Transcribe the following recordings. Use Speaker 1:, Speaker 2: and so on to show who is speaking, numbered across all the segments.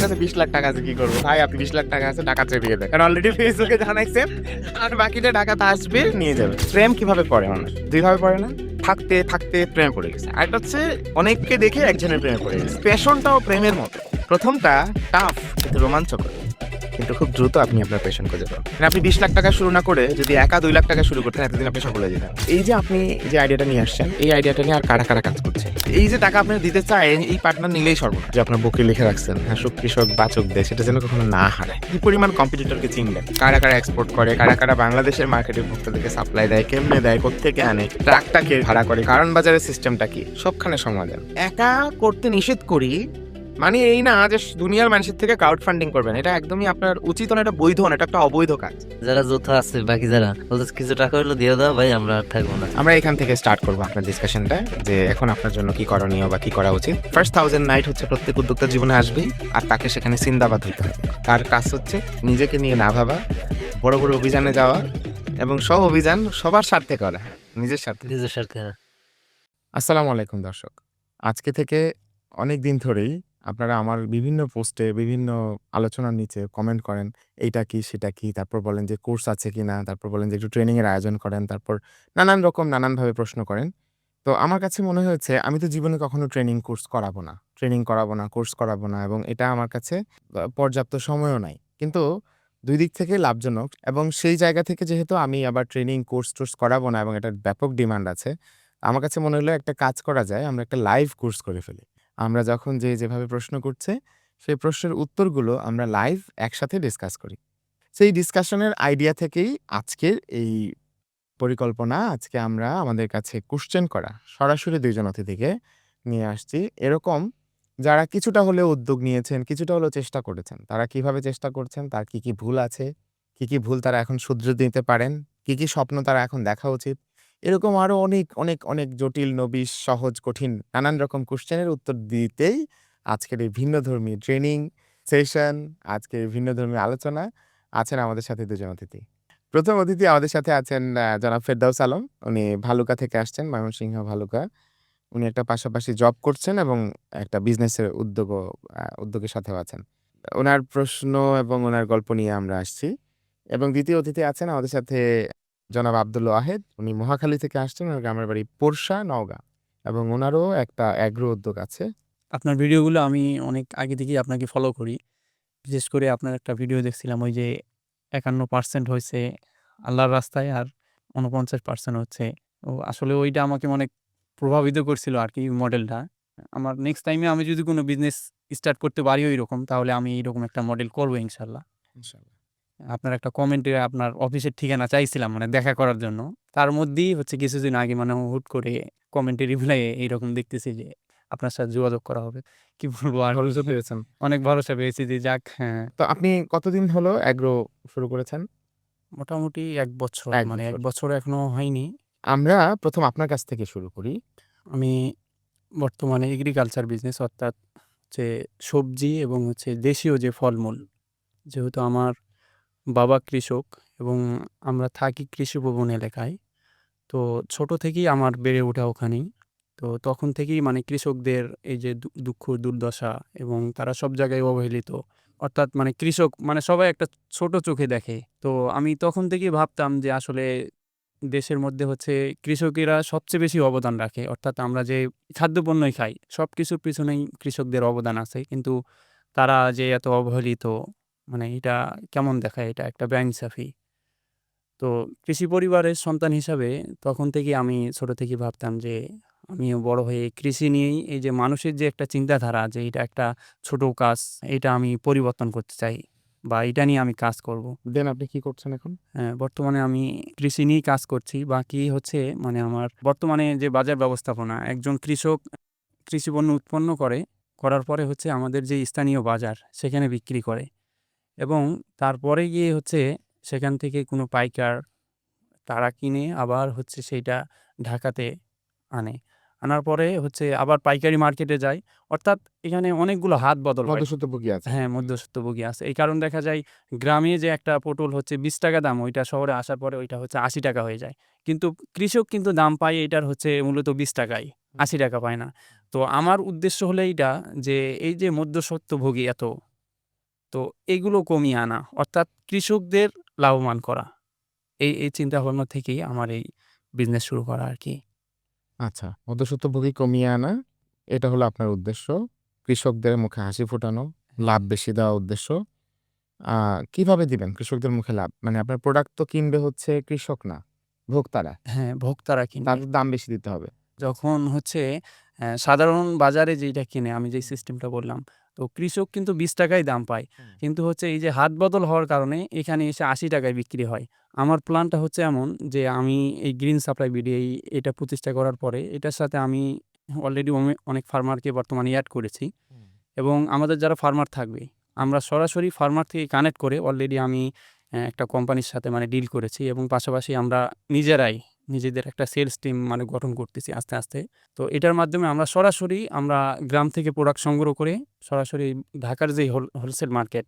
Speaker 1: কাছে 20 লাখ টাকা আছে, কি করবো ভাই? আপনি 20 লাখ টাকা আছে, টাকা চেয়ে দিয়ে দেন, কারণ অলরেডি ফেসবুকে জানাইছেন, আর বাকিটা টাকাতে আসবে, নিয়ে যাবে। প্রেম কিভাবে পড়ে মানুষ? দুইভাবে পড়ে না, থাকতে থাকতে প্রেমে পড়ে গেছে। আরেকটা হচ্ছে অনেককে দেখে একজনের প্রেমে পড়ে গেছে। প্যাশনটাও প্রেমের মতো, প্রথমটা টাফ কিন্তু রোমাঞ্চকর, কিন্তু খুব দ্রুত আপনি আপনার পেশন খুঁজে পাবেন। মানে আপনি 20 লাখ টাকা শুরু না করে যদি একা 2 লাখ টাকা শুরু করতেন, এতদিন আপনি সফল হয়ে যেতেন। এই যে আপনি যে আইডিয়াটা নিয়ে আসছেন, এই আইডিয়াটা নিয়ে আর কারা কারা কাজ করছে? এই যে টাকা আপনি দিতে চায়, এই পার্টনার নিলেই সর্বনাশ। যে আপনার বুকে লিখে রাখছেন, হাসুক কৃষক বাচক দেশ, এটা যেন কখনো না হারায়। কি পরিমাণ কম্পিটিটরকে চিনলেন, কারা কারা এক্সপোর্ট করে, কারা কারা বাংলাদেশের মার্কেটে ভোক্তাদেরকে সাপ্লাই দেয়, কেমনে দেয়, কোত্থেকে আনে, ট্রাকটাকে ভাড়া করে, কারণ বাজারের সিস্টেমটা কি, সবখানে সমাধান। একা করতে নিষেধ করি মানে এই না যে দুনিয়ার মানুষের থেকে ক্রাউড ফান্ডিং করবেন, এটা একদমই আপনার উচিত না, এটা বৈধ না, এটা একটা অবৈধ কাজ।
Speaker 2: যারা যোদ্ধা আছে বাকি যারা বলতে কিছু টাকা হলো দিয়ে দাও ভাই, আমরা আর থাকবো না।
Speaker 1: আমরা এখান থেকে স্টার্ট করবো আপনার ডিসকাশনটা, যে এখন আপনার জন্য কি করণীয় বা কি করা উচিত। ফার্স্ট 1000 নাইট হচ্ছে প্রত্যেক উদ্যোক্তার জীবনে আসবেই, আর তাকে সেখানে সিন্দাবাদ হইতে হবে। তার কাজ হচ্ছে নিজেকে নিয়ে না ভাবা, বড় বড় অভিযানে যাওয়া, এবং সব অভিযান সবার স্বার্থে করা, নিজের স্বার্থে।
Speaker 2: নিজের সরকার।
Speaker 1: আসসালামু আলাইকুম দর্শক। আজকে থেকে অনেক দিন ধরেই আপনারা আমার বিভিন্ন পোস্টে, বিভিন্ন আলোচনার নিচে কমেন্ট করেন, এইটা কি, সেটা কি, তারপর বলেন যে কোর্স আছে কিনা, তারপর বলেন যে একটু ট্রেনিং এর আয়োজন করেন, তারপর নানান রকম নানানভাবে প্রশ্ন করেন। তো আমার কাছে মনে হয়েছে আমি তো জীবনে কখনো ট্রেনিং কোর্স করাবো না, কোর্স করাবো না, এবং এটা আমার কাছে পর্যাপ্ত সময়ও নাই। কিন্তু ২ দিক থেকেই লাভজনক, এবং সেই জায়গা থেকে যেহেতু আমি আবার ট্রেনিং কোর্স-টোর্স করাবো না এবং এটার ব্যাপক ডিমান্ড আছে, আমার কাছে মনে হলো একটা কাজ করা যায়, আমরা একটা লাইভ কোর্স করে ফেলি। আমরা যখন যেভাবে প্রশ্ন করছে, সেই প্রশ্নের উত্তরগুলো আমরা লাইভ একসাথে ডিসকাস করি। সেই ডিসকাশনের আইডিয়া থেকেই আজকের এই পরিকল্পনা। আজকে আমরা আমাদের কাছে কোয়েশ্চেন করা সরাসরি ২ জন অতিথিকে নিয়ে আসছি। এরকম যারা কিছুটা হলেও উদ্যোগ নিয়েছেন, কিছুটা হলেও চেষ্টা করেছেন। তারা কিভাবে চেষ্টা করছেন, তার কি ভুল আছে, কি ভুল তারা এখন শুধরে দিতে পারেন, কি স্বপ্ন তারা এখন দেখা উচিত। এরকম আরো অনেক জটিল, নবিশ, সহজ, কঠিন নানান রকম কোয়েশ্চেনের উত্তর দিতেই আজকের এই ভিন্নধর্মী ট্রেনিং সেশন, আজকের এই ভিন্নধর্মী আলোচনা। আছেন আমাদের সাথে ২ জন অতিথি। ১ম অতিথি আমাদের সাথে আছেন জনাব ফেরদাউস আলম। উনি ভালুকা থেকে আসছেন, ময়মনসিংহ ভালুকা। উনি একটা পাশাপাশি জব করছেন এবং একটা বিজনেসের উদ্যোগের সাথেও আছেন। উনার প্রশ্ন এবং উনার গল্প নিয়ে আমরা আসছি। এবং ২য় অতিথি আছেন আমাদের সাথে জনাব আব্দুল ওয়াহেদ। উনি মহাখালী থেকে আসছেন। উনার গ্রামের বাড়ি পোরশা, নওগাঁ, এবং উনারও একটা অ্যাগ্রো উদ্যোগ আছে।
Speaker 3: আপনার ভিডিওগুলো আমি অনেক আগে থেকেই আপনাকে ফলো করি। বিশেষ করে আপনার একটা ভিডিও দেখছিলাম, ওই যে ৫১% হইছে আল্লাহর রাস্তায় আর ৪৯% হচ্ছে। আসলে ওইটা আমাকে অনেক প্রভাবিত করছিল আরকি মডেলটা। আমার নেক্সট টাইমে আমি যদি কোনো বিজনেস স্টার্ট করতে পারি ঐরকম, তাহলে আমি এইরকম একটা মডেল করব ইনশাআল্লাহ।
Speaker 1: ইনশাআল্লাহ।
Speaker 3: আপনার একটা কমেন্টে আপনার অফিসের ঠিকানা চাইছিলাম মানে দেখা করার জন্য। তার মধ্যেই হচ্ছে কিছুদিন আগে মানে হুট করে কমেন্টে রিপ্লাই এইরকম দেখতেছি যে আপনার সাথে যোগাযোগ করা হবে। কি বলবো আর,
Speaker 1: ভরসা পেয়েছেন।
Speaker 3: অনেক ভরসা পেয়েছি যে যাক, হ্যাঁ,
Speaker 1: তো আপনি কতদিন হলো অ্যাগ্রো শুরু করেছেন?
Speaker 3: মোটামুটি ১ বছর,
Speaker 1: ১
Speaker 3: মানে ১
Speaker 1: বছর।
Speaker 3: বছর এখনো হয়নি।
Speaker 1: আমরা ১ম আপনার কাছ থেকে শুরু করি।
Speaker 3: আমি বর্তমানে এগ্রিকালচার বিজনেস, অর্থাৎ হচ্ছে সবজি এবং হচ্ছে দেশীয় যে ফলমূল। যেহেতু আমার বাবা কৃষক এবং আমরা থাকি কৃষিভবন এলাকায়। তো ছোট থেকেই আমার বেড়ে ওঠা ওখানেই। তো তখন থেকেই মানে কৃষকদের এই যে দুঃখ দুর্দশা, এবং তারা সব জায়গায় অবহেলিত। অর্থাৎ মানে কৃষক মানে সবাই একটা ছোট চোখে দেখে। তো আমি তখন থেকেই ভাবতাম যে আসলে দেশের মধ্যে হচ্ছে কৃষকেরা সবচেয়ে বেশি অবদান রাখে। অর্থাৎ আমরা যে খাদ্যপণ্যই খাই, সবকিছুর পিছনেই কৃষকদের অবদান আছে। কিন্তু তারা যে এত অবহেলিত, মানে এটা কেমন দেখায়, এটা একটা বেইনসাফি। তো কৃষি পরিবারের সন্তান হিসাবে তখন থেকেই আমি ছোট থেকেই ভাবতাম যে আমিও বড় হয়ে কৃষি নিয়েই, এই যে মানুষের যে একটা চিন্তাধারা যে এটা একটা ছোট কাজ, এটা আমি পরিবর্তন করতে চাই বা এটা নিয়ে আমি কাজ করব।
Speaker 1: দেন আপনি কি করছেন এখন?
Speaker 3: হ্যাঁ, বর্তমানে আমি কৃষি নিয়েই কাজ করছি। বাকি হচ্ছে মানে আমার বর্তমানে যে বাজার ব্যবস্থাপনা, একজন কৃষক কৃষি পণ্য উৎপন্ন করার পরে হচ্ছে আমাদের যে স্থানীয় বাজার সেখানে বিক্রি করে, এবং তারপরে গিয়ে হচ্ছে সেখান থেকে কোনো পাইকার তারা কিনে আবার হচ্ছে সেইটা ঢাকাতে আনে। আনার পরে হচ্ছে আবার পাইকারি মার্কেটে যায়। অর্থাৎ এখানে অনেকগুলো হাত বদল হয়।
Speaker 1: মধ্যস্বত্বভোগী আছে।
Speaker 3: হ্যাঁ, মধ্যস্বত্বভোগী আছে। এই কারণ দেখা যায় গ্রামে যে একটা পটল হচ্ছে ৳২০ দাম, ওইটা শহরে আসার পরে ওইটা হচ্ছে ৳৮০ হয়ে যায়। কিন্তু কৃষক কিন্তু দাম পায় এটার হচ্ছে মূলত ৳২০ ই, ৳৮০ পায় না। তো আমার উদ্দেশ্য হলো এইটা যে এই যে মধ্যস্বত্বভোগী এত, তো এগুলো কমিয়ে আনা অর্থাৎ কৃষকদের লাভবান করা। এই চিন্তাভাবনা থেকেই আমার এই বিজনেস শুরু করা আরকি।
Speaker 1: আচ্ছা, মধ্যস্বত্বভোগী কমিয়ে আনা, এটা হলো আপনার উদ্দেশ্য। কৃষকদের মুখে হাসি ফোটানো, লাভ বেশি দেওয়া উদ্দেশ্য। আ কিভাবে দিবেন কৃষকদের মুখে লাভ? মানে আপনার প্রোডাক্ট তো কিনবে হচ্ছে কৃষক না, ভোক্তারা।
Speaker 3: হ্যাঁ, ভোক্তারা
Speaker 1: তার
Speaker 3: কিনবে।
Speaker 1: দাম বেশি দিতে হবে।
Speaker 3: যখন হচ্ছে সাধারণ বাজারে যেইটা কিনে আমি যেই সিস্টেমটা বললাম, তো কৃষক কিন্তু ৳20 য় দাম পায়। কিন্তু হচ্ছে এই যে হাত বদল হওয়ার কারণে এখানে এসে ৳80 য় বিক্রি হয়। আমার প্ল্যানটা হচ্ছে এমন যে আমি এই গ্রিন সাপ্লাই বিডি এটা প্রতিষ্ঠা করার পরে এটার সাথে আমি অলরেডি অনেক ফার্মারকে বর্তমানে এড করেছি এবং আমাদের যারা ফার্মার থাকবে, আমরা সরাসরি ফার্মার থেকে কানেক্ট করে অলরেডি আমি একটা কোম্পানির সাথে মানে ডিল করেছি এবং পাশাপাশি আমরা নিজেরাই নিজেদের একটা সেলস টিম মানে গঠন করতেছি আস্তে, আস্তে। তো এটার মাধ্যমে আমরা সরাসরি আমরা গ্রাম থেকে প্রোডাক্ট সংগ্রহ করে সরাসরি ঢাকার যেই হোলসেল মার্কেট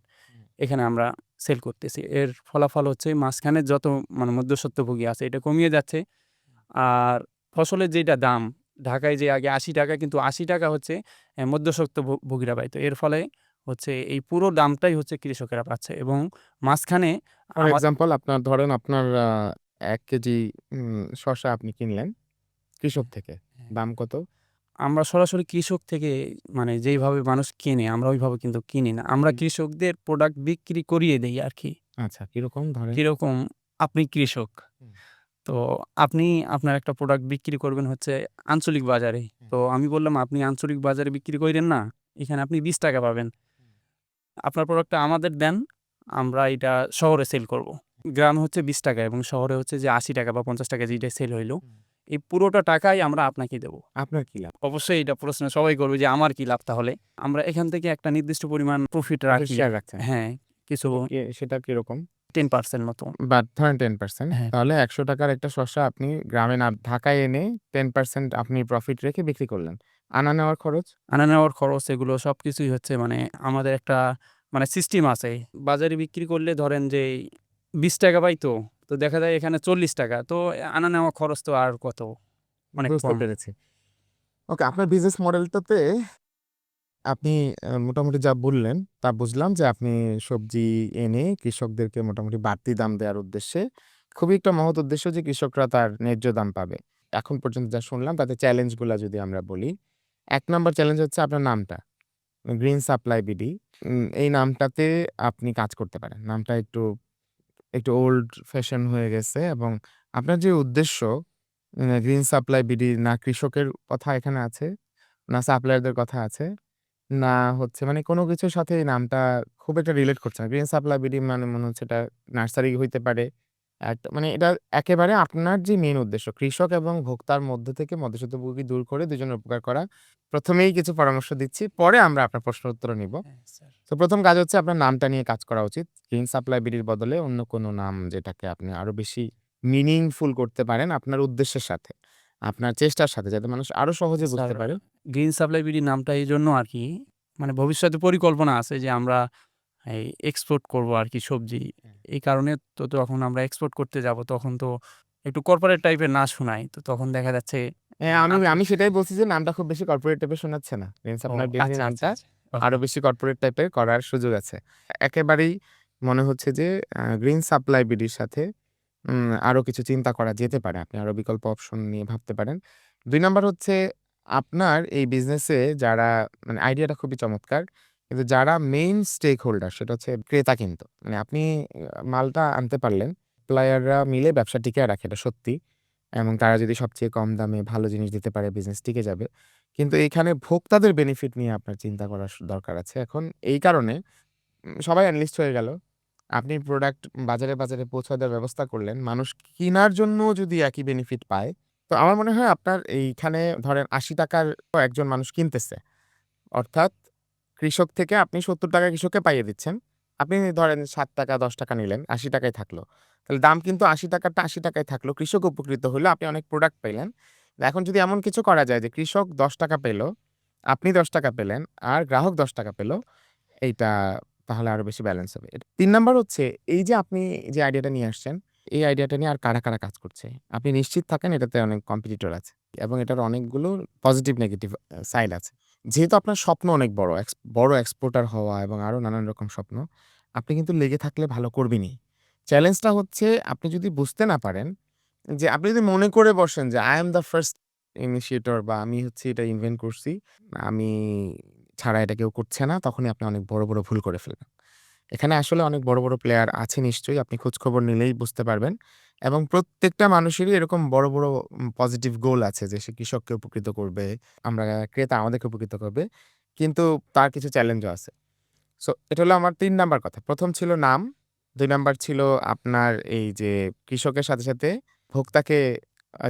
Speaker 3: এখানে আমরা সেল করতেছি। এর ফলাফল হচ্ছে মাঝখানে যত মানে মধ্যস্বত্বভোগী আছে এটা কমিয়ে যাচ্ছে। আর ফসলের যেটা দাম ঢাকায় যে আগে ৳৮০ কিন্তু ৳৮০ হচ্ছে ভোগীরা পাইত। এর ফলে হচ্ছে এই পুরো দামটাই হচ্ছে কৃষকেরা পাচ্ছে এবং মাঝখানে
Speaker 1: ফর
Speaker 3: আমা
Speaker 1: এক্সাম্পল আপনার ধরেন আপনার ১ কেজি শসা আপনি কিনলেন কৃষক থেকে।
Speaker 3: হ্যাঁ,
Speaker 1: দাম কত?
Speaker 3: আমরা সরাসরি কৃষক থেকে মানে যেইভাবে মানুষ কেনে আমরা ওইভাবে কিন্তু কিনি না। আমরা
Speaker 1: হুম।
Speaker 3: কৃষকদের প্রোডাক্ট বিক্রি করিয়ে দেই আরকি।
Speaker 1: আচ্ছা, কিরকম ধরেন?
Speaker 3: কিরকম? আপনি কৃষক।
Speaker 1: হুম,
Speaker 3: তো আপনি আপনার একটা প্রোডাক্ট বিক্রি করবেন হচ্ছে আঞ্চলিক বাজারে।
Speaker 1: হুম,
Speaker 3: তো আমি বললাম, "আপনি আঞ্চলিক বাজারে বিক্রি কইরেন না। এখানে আপনি ৳20 পাবেন। আপনার প্রোডাক্টটা আমাদের দেন, আমরা এটা শহরে সেল করব।" গ্রামে হচ্ছে ৳20 এবং শহরে হচ্ছে যে ৳৮০ বা ৳৫০ যেইটাই সেল হইল,
Speaker 1: হুম।
Speaker 3: এই পুরোটা টাকাই আমরা আপনাকে দেব।
Speaker 1: আপনার কি লাভ?
Speaker 3: অবশ্যই এটা প্রশ্ন সবাই করবে যে, "আমার কি লাভ তাহলে?" আমরা এখান থেকে একটা নির্দিষ্ট পরিমাণ প্রফিট
Speaker 1: প্রফিট
Speaker 3: রাখি।
Speaker 1: শেয়ার রাখছেন।
Speaker 3: হ্যাঁ, কিছু
Speaker 1: সেটা কিরকম?
Speaker 3: 10% মতো।
Speaker 1: বাট ধরেন 10%,
Speaker 3: হ্যাঁ,
Speaker 1: তাহলে ৳১০০ র একটা শসা আপনি গ্রামে না ঢাকায় এনে 10% আপনি প্রফিট রেখে বিক্রি করলেন। আনা নেওয়ার খরচ?
Speaker 3: আনা নেওয়ার খরচ এগুলো সবকিছুই হচ্ছে মানে আমাদের একটা মানে সিস্টেম আছে। বাজারে বিক্রি করলে ধরেন যে ৳20 পাইতো। তো দেখা যায় এখানে ৳40। তো আনা নেওয়া খরচ তো আর কত? অনেক
Speaker 1: বুঝতে
Speaker 3: কম।
Speaker 1: পেরেছি। ওকে, আপনার বিজনেস মডেলটাতে আপনি মোটামুটি যা বললেন, তা বুঝলাম যে আপনি সবজি এনে কৃষকদেরকে মোটামুটি বাড়তি দাম দেওয়ার উদ্দেশ্যে, খুবই একটা মহৎ উদ্দেশ্য যে কৃষকরা তার ন্যায্য দাম পাবে। এখন পর্যন্ত যা শুনলাম তাতে চ্যালেঞ্জ গুলা যদি আমরা বলি, ১ নাম্বার চ্যালেঞ্জ হচ্ছে আপনার নামটা। Green supply BD. এই নামটাতে আপনি কাজ করতে পারেন। নামটা একটু ওল্ড ফ্যাশন হয়ে গেছে এবং আপনার যে উদ্দেশ্য গ্রিন সাপ্লাই বিডি, না কৃষকের কথা এখানে আছে, না সাপ্লায়ারদের কথা আছে, না হচ্ছে মানে কোন কিছুর সাথে এই নামটা খুব একটা রিলেট করছে না। গ্রিন সাপ্লাই বিডি মানে মনে হচ্ছে এটা নার্সারি হইতে পারে। মানে এটা একেবারে আপনার যে মেইন উদ্দেশ্য কৃষক এবং ভোক্তার মধ্য থেকে মধ্যস্বত্বভোগী দূর করে দুজনের উপকার করা। ১ম এই কিছু পরামর্শ দিচ্ছি। পরে আমরা আপনার প্রশ্নের উত্তর নিব।
Speaker 3: হ্যাঁ, স্যার।
Speaker 1: তো ১ম কাজ হচ্ছে আপনার নামটা নিয়ে কাজ করা উচিত। গ্রিন সাপ্লাই বিডির বদলে অন্য কোনো নাম যেটাকে আপনি আরো বেশি মিনিংফুল করতে পারেন আপনার উদ্দেশ্যের সাথে, আপনার চেষ্টার সাথে যাতে মানুষ আরো সহজে
Speaker 3: স্যার,
Speaker 1: বুঝতে পারে।
Speaker 3: গ্রিন সাপ্লাই বিডি নামটা এইজন্য আরকি মানে ভবিষ্যতে পরিকল্পনা আছে যে আমরা এই এক্সপোর্ট করব আরকি সবজি।
Speaker 1: হ্যাঁ।
Speaker 3: এই কারণে তো যখন আমরা এক্সপোর্ট করতে যাব তখন তো একটু কর্পোরেট টাইপের না শোনায়। তো তখন দেখা যাচ্ছে
Speaker 1: হ্যাঁ, আমি
Speaker 3: আঞ্চলিক
Speaker 1: আমি সেটাই বলছি যে নামটা খুব বেশি কর্পোরেট টাইপের শোনাচ্ছে না। গ্রিন
Speaker 3: ও
Speaker 1: সাপ্লাই বিডি
Speaker 3: আচ্ছা, আচ্ছা,
Speaker 1: নামটা
Speaker 3: আচ্ছা।
Speaker 1: আরো
Speaker 3: ওকে।
Speaker 1: বেশি কর্পোরেট টাইপের করার সুযোগ আছে। একেবারেই মনে হচ্ছে যে গ্রিন সাপ্লাই বিডির সাথে আরো কিছু চিন্তা করা যেতে পারে। আপনি আরো বিকল্প অপশন নিয়ে ভাবতে পারেন। ২ নাম্বার হচ্ছে আপনার এই বিজনেসে যারা মানে আইডিয়াটা খুবই চমৎকার। কিন্তু যারা মেইন স্টেক হোল্ডার সেটা হচ্ছে ক্রেতা কিন্তু। মানে আপনি মালটা আনতে পারলেন, সাপ্লায়াররা মিলে ব্যবসা টিকায় রাখে এটা সত্যি। এবং তারা যদি সবচেয়ে কম দামে ভালো জিনিস দিতে পারে বিজনেস টিকে যাবে। কিন্তু এইখানে ভোক্তাদের বেনিফিট নিয়ে আপনার চিন্তা করার দরকার আছে। এখন এই কারণে সবাই এনলিস্ট হয়ে গেল। আপনি প্রোডাক্ট বাজারে পৌঁছায় দেওয়ার ব্যবস্থা করলেন। মানুষ কিনার জন্যও যদি একই বেনিফিট পায়, তো আমার মনে হয় আপনার এইখানে ধরেন ৳৮০ র একজন মানুষ কিনতেছে। অর্থাৎ কৃষক থেকে আপনি ৳৭০ কৃষককে পাইয়ে দিচ্ছেন। আপনি ধরেন ৳৭, ৳১০ নিলেন, ৳৮০ থাকলো। তাহলে দাম কিন্তু ৳৮০ টা ৳৮০ থাকলো। কৃষক উপকৃত হইলো, আপনি অনেক প্রোডাক্ট পাইলেন। এখন যদি এমন কিছু করা যায় যে কৃষক ৳১০ পেল, আপনি ৳১০ পেলেন, আর গ্রাহক ৳১০ পেল, এইটা তাহলে আরো বেশি ব্যালেন্স হবে। ৩ নাম্বার হচ্ছে এই যে আপনি যে আইডিয়াটা নিয়ে আসছেন, এই আইডিয়াটা নিয়ে আর কারা কাজ করছে? আপনি নিশ্চিত থাকেন এটাতে অনেক কম্পিটিটর আছে এবং এটার অনেকগুলো পজিটিভ নেগেটিভ সাইড আছে। যেহেতু আপনার স্বপ্ন অনেক বড়, বড় এক্সপোর্টার হওয়া এবং আরো নানান রকম স্বপ্ন, আপনি কিন্তু লেগে থাকলে ভালো করবেনই। চ্যালেঞ্জটা হচ্ছে আপনি যদি বুঝতে না পারেন যে আপনি যদি মনে করে বসেন যে I am the first initiator বা আমি হচ্ছে এটা ইনভেন্ট করছি, আমি ছাড়া এটা কেউ করছে না, তখনই আপনি অনেক বড়, বড় ভুল করে ফেলবেন। এখানে আসলে অনেক বড়, বড় প্লেয়ার আছে নিশ্চয়ই। আপনি খোঁজখবর নিলেই বুঝতে পারবেন এবং প্রত্যেকটা মানুষেরই এরকম বড়, বড় পজিটিভ গোল আছে যে সে কৃষককে উপকৃত করবে, আমরা ক্রেতা আমাদেরকে উপকৃত করবে। কিন্তু তার কিছু চ্যালেঞ্জও আছে। সো এটা হলো আমার ৩ নাম্বার কথা। ১ম ছিল নাম, ২ নাম্বার ছিল আপনার এই যে কৃষকের সাথে, সাথে ভোক্তাকে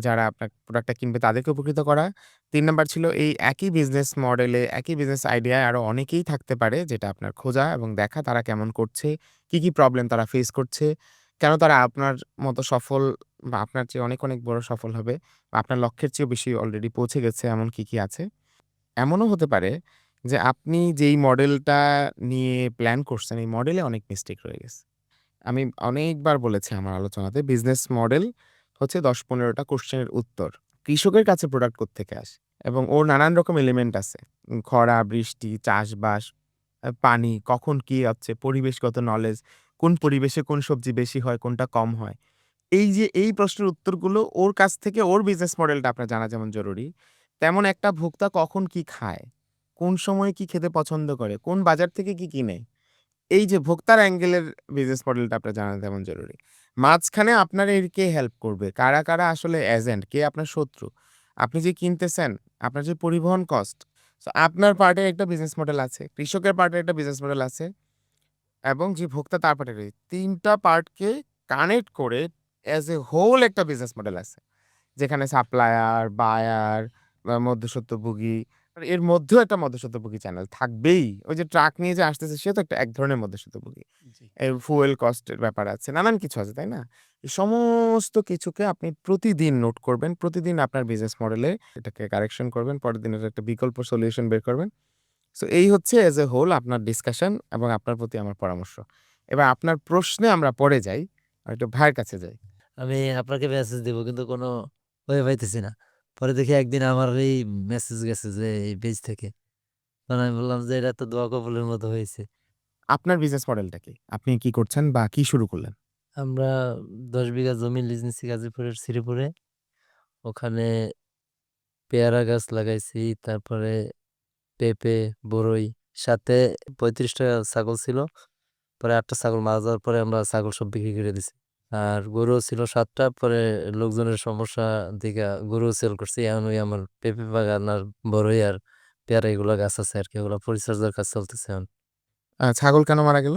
Speaker 1: যারা আপনার প্রোডাক্টটা কিনবে তাদেরকে উপকৃত করা। ৩ নাম্বার ছিল এই একই বিজনেস মডেলে, একই বিজনেস আইডিয়ায় আরো অনেকেই থাকতে পারে যেটা আপনার খোঁজা এবং দেখা তারা কেমন করছে, কি প্রবলেম তারা ফেস করছে, কেন তারা আপনার মতো সফল বা আপনার চেয়ে অনেক, অনেক বড় সফল হবে বা আপনার লক্ষ্যের চেয়েও বেশি অলরেডি পৌঁছে গেছে এমন কি আছে। এমনও হতে পারে যে আপনি যেই মডেলটা নিয়ে প্ল্যান করছেন, এই মডেলে অনেক মিস্টেক রয়ে গেছে। আমি অনেকবার বলেছি আমার আলোচনাতে বিজনেস মডেল হচ্ছে ১০-১৫ টা কোয়েশ্চেনের উত্তর। কৃষকের কাছে প্রোডাক্ট কোত্থেকে আসে এবং ওর নানান রকম এলিমেন্ট আছে। খরা, বৃষ্টি, চাষবাস, পানি, কখন কি হচ্ছে, পরিবেশগত নলেজ, কোন পরিবেশে কোন সবজি বেশি হয়, কোনটা কম হয়। এই যে এই প্রশ্নের উত্তরগুলো ওর কাছ থেকে ওর বিজনেস মডেলটা আপনার জানা যেমন জরুরি, তেমন একটা ভোক্তা কখন কি খায়, কোন সময়ে কি খেতে পছন্দ করে, কোন বাজার থেকে কি কিনে, এই যে ভোক্তার অ্যাঙ্গেলের বিজনেস মডেলটা আপনার জানা তেমন জরুরি। মাঝখানে আপনার কে হেল্প করবে, কারা আসলে এজেন্ট, কে আপনার শত্রু, আপনি যে কিনতেছেন, আপনার যে পরিবহন কস্ট। সো আপনার পার্টের একটা বিজনেস মডেল আছে, কৃষকের পার্টের একটা বিজনেস মডেল আছে এবং যে ভোক্তা তার পার্টের ৩ টা পার্টকে কানেক্ট করে এজ এ হোল একটা বিজনেস মডেল আছে। যেখানে সাপ্লায়ার, বায়ার বা মধ্যস্বত্বভোগী, এর মধ্যেও একটা মধ্যস্বত্বভোগী চ্যানেল থাকবেই। ওই যে ট্রাক নিয়ে যে আসতেছে সে তো একটা এক ধরনের মধ্যস্বত্বভোগী।
Speaker 3: জি।
Speaker 1: ফুয়েল কস্ট এর ব্যাপার আছে। নানান কিছু আছে, তাই না? এই সমস্ত কিছুকে আপনি প্রতিদিন নোট করবেন। প্রতিদিন আপনার বিজনেস মডেলে এটাকে কারেকশন করবেন। পরের দিন এটার একটা বিকল্প সলিউশন বের করবেন। সো এই হচ্ছে এজ এ হোল আপনার ডিসকাশন এবং আপনার প্রতি আমার পরামর্শ। এবার আপনার প্রশ্নে আমরা পরে যাই। একটু ভাইয়ের কাছে যাই।
Speaker 2: আমি আপনাকে মেসেজ দিব কিন্তু কোনো ওয়ে পাইতেছি না। পরে দেখি একদিন আমার এই মেসেজ গেছে যে এই পেজ থেকে। তখন আমি বললাম যে এটা তো দোয়া কবুলের মতো হয়েছে।
Speaker 1: আপনার বিজনেস মডেলটা কি? আপনি কি করছেন বা কি শুরু করলেন?
Speaker 2: আমরা ১০ বিঘা জমি লিজ নিছি গাজীপুরের শ্রীপুরে। ওখানে পেয়ারা গাছ লাগাইছি, তারপরে পেঁপে, বরই, সাথে ৩৫ টা ছাগল ছিল। পরে ৮ টা ছাগল মারা যাওয়ার পরে আমরা ছাগল সব বিক্রি করে দিছি। আর গরুও ছিল ৭ টা, পরে লোকজনের সমস্যা দিকা গরুও সেল করছি। এখন ওই আমার পেঁপে বাগান আর বরই আর পেয়ারা এগুলা গাছ আছে আরকি। ওগুলা পরিচর্যার কাজ চলতেছে এখন।
Speaker 1: ছাগল কেন মারা গেল?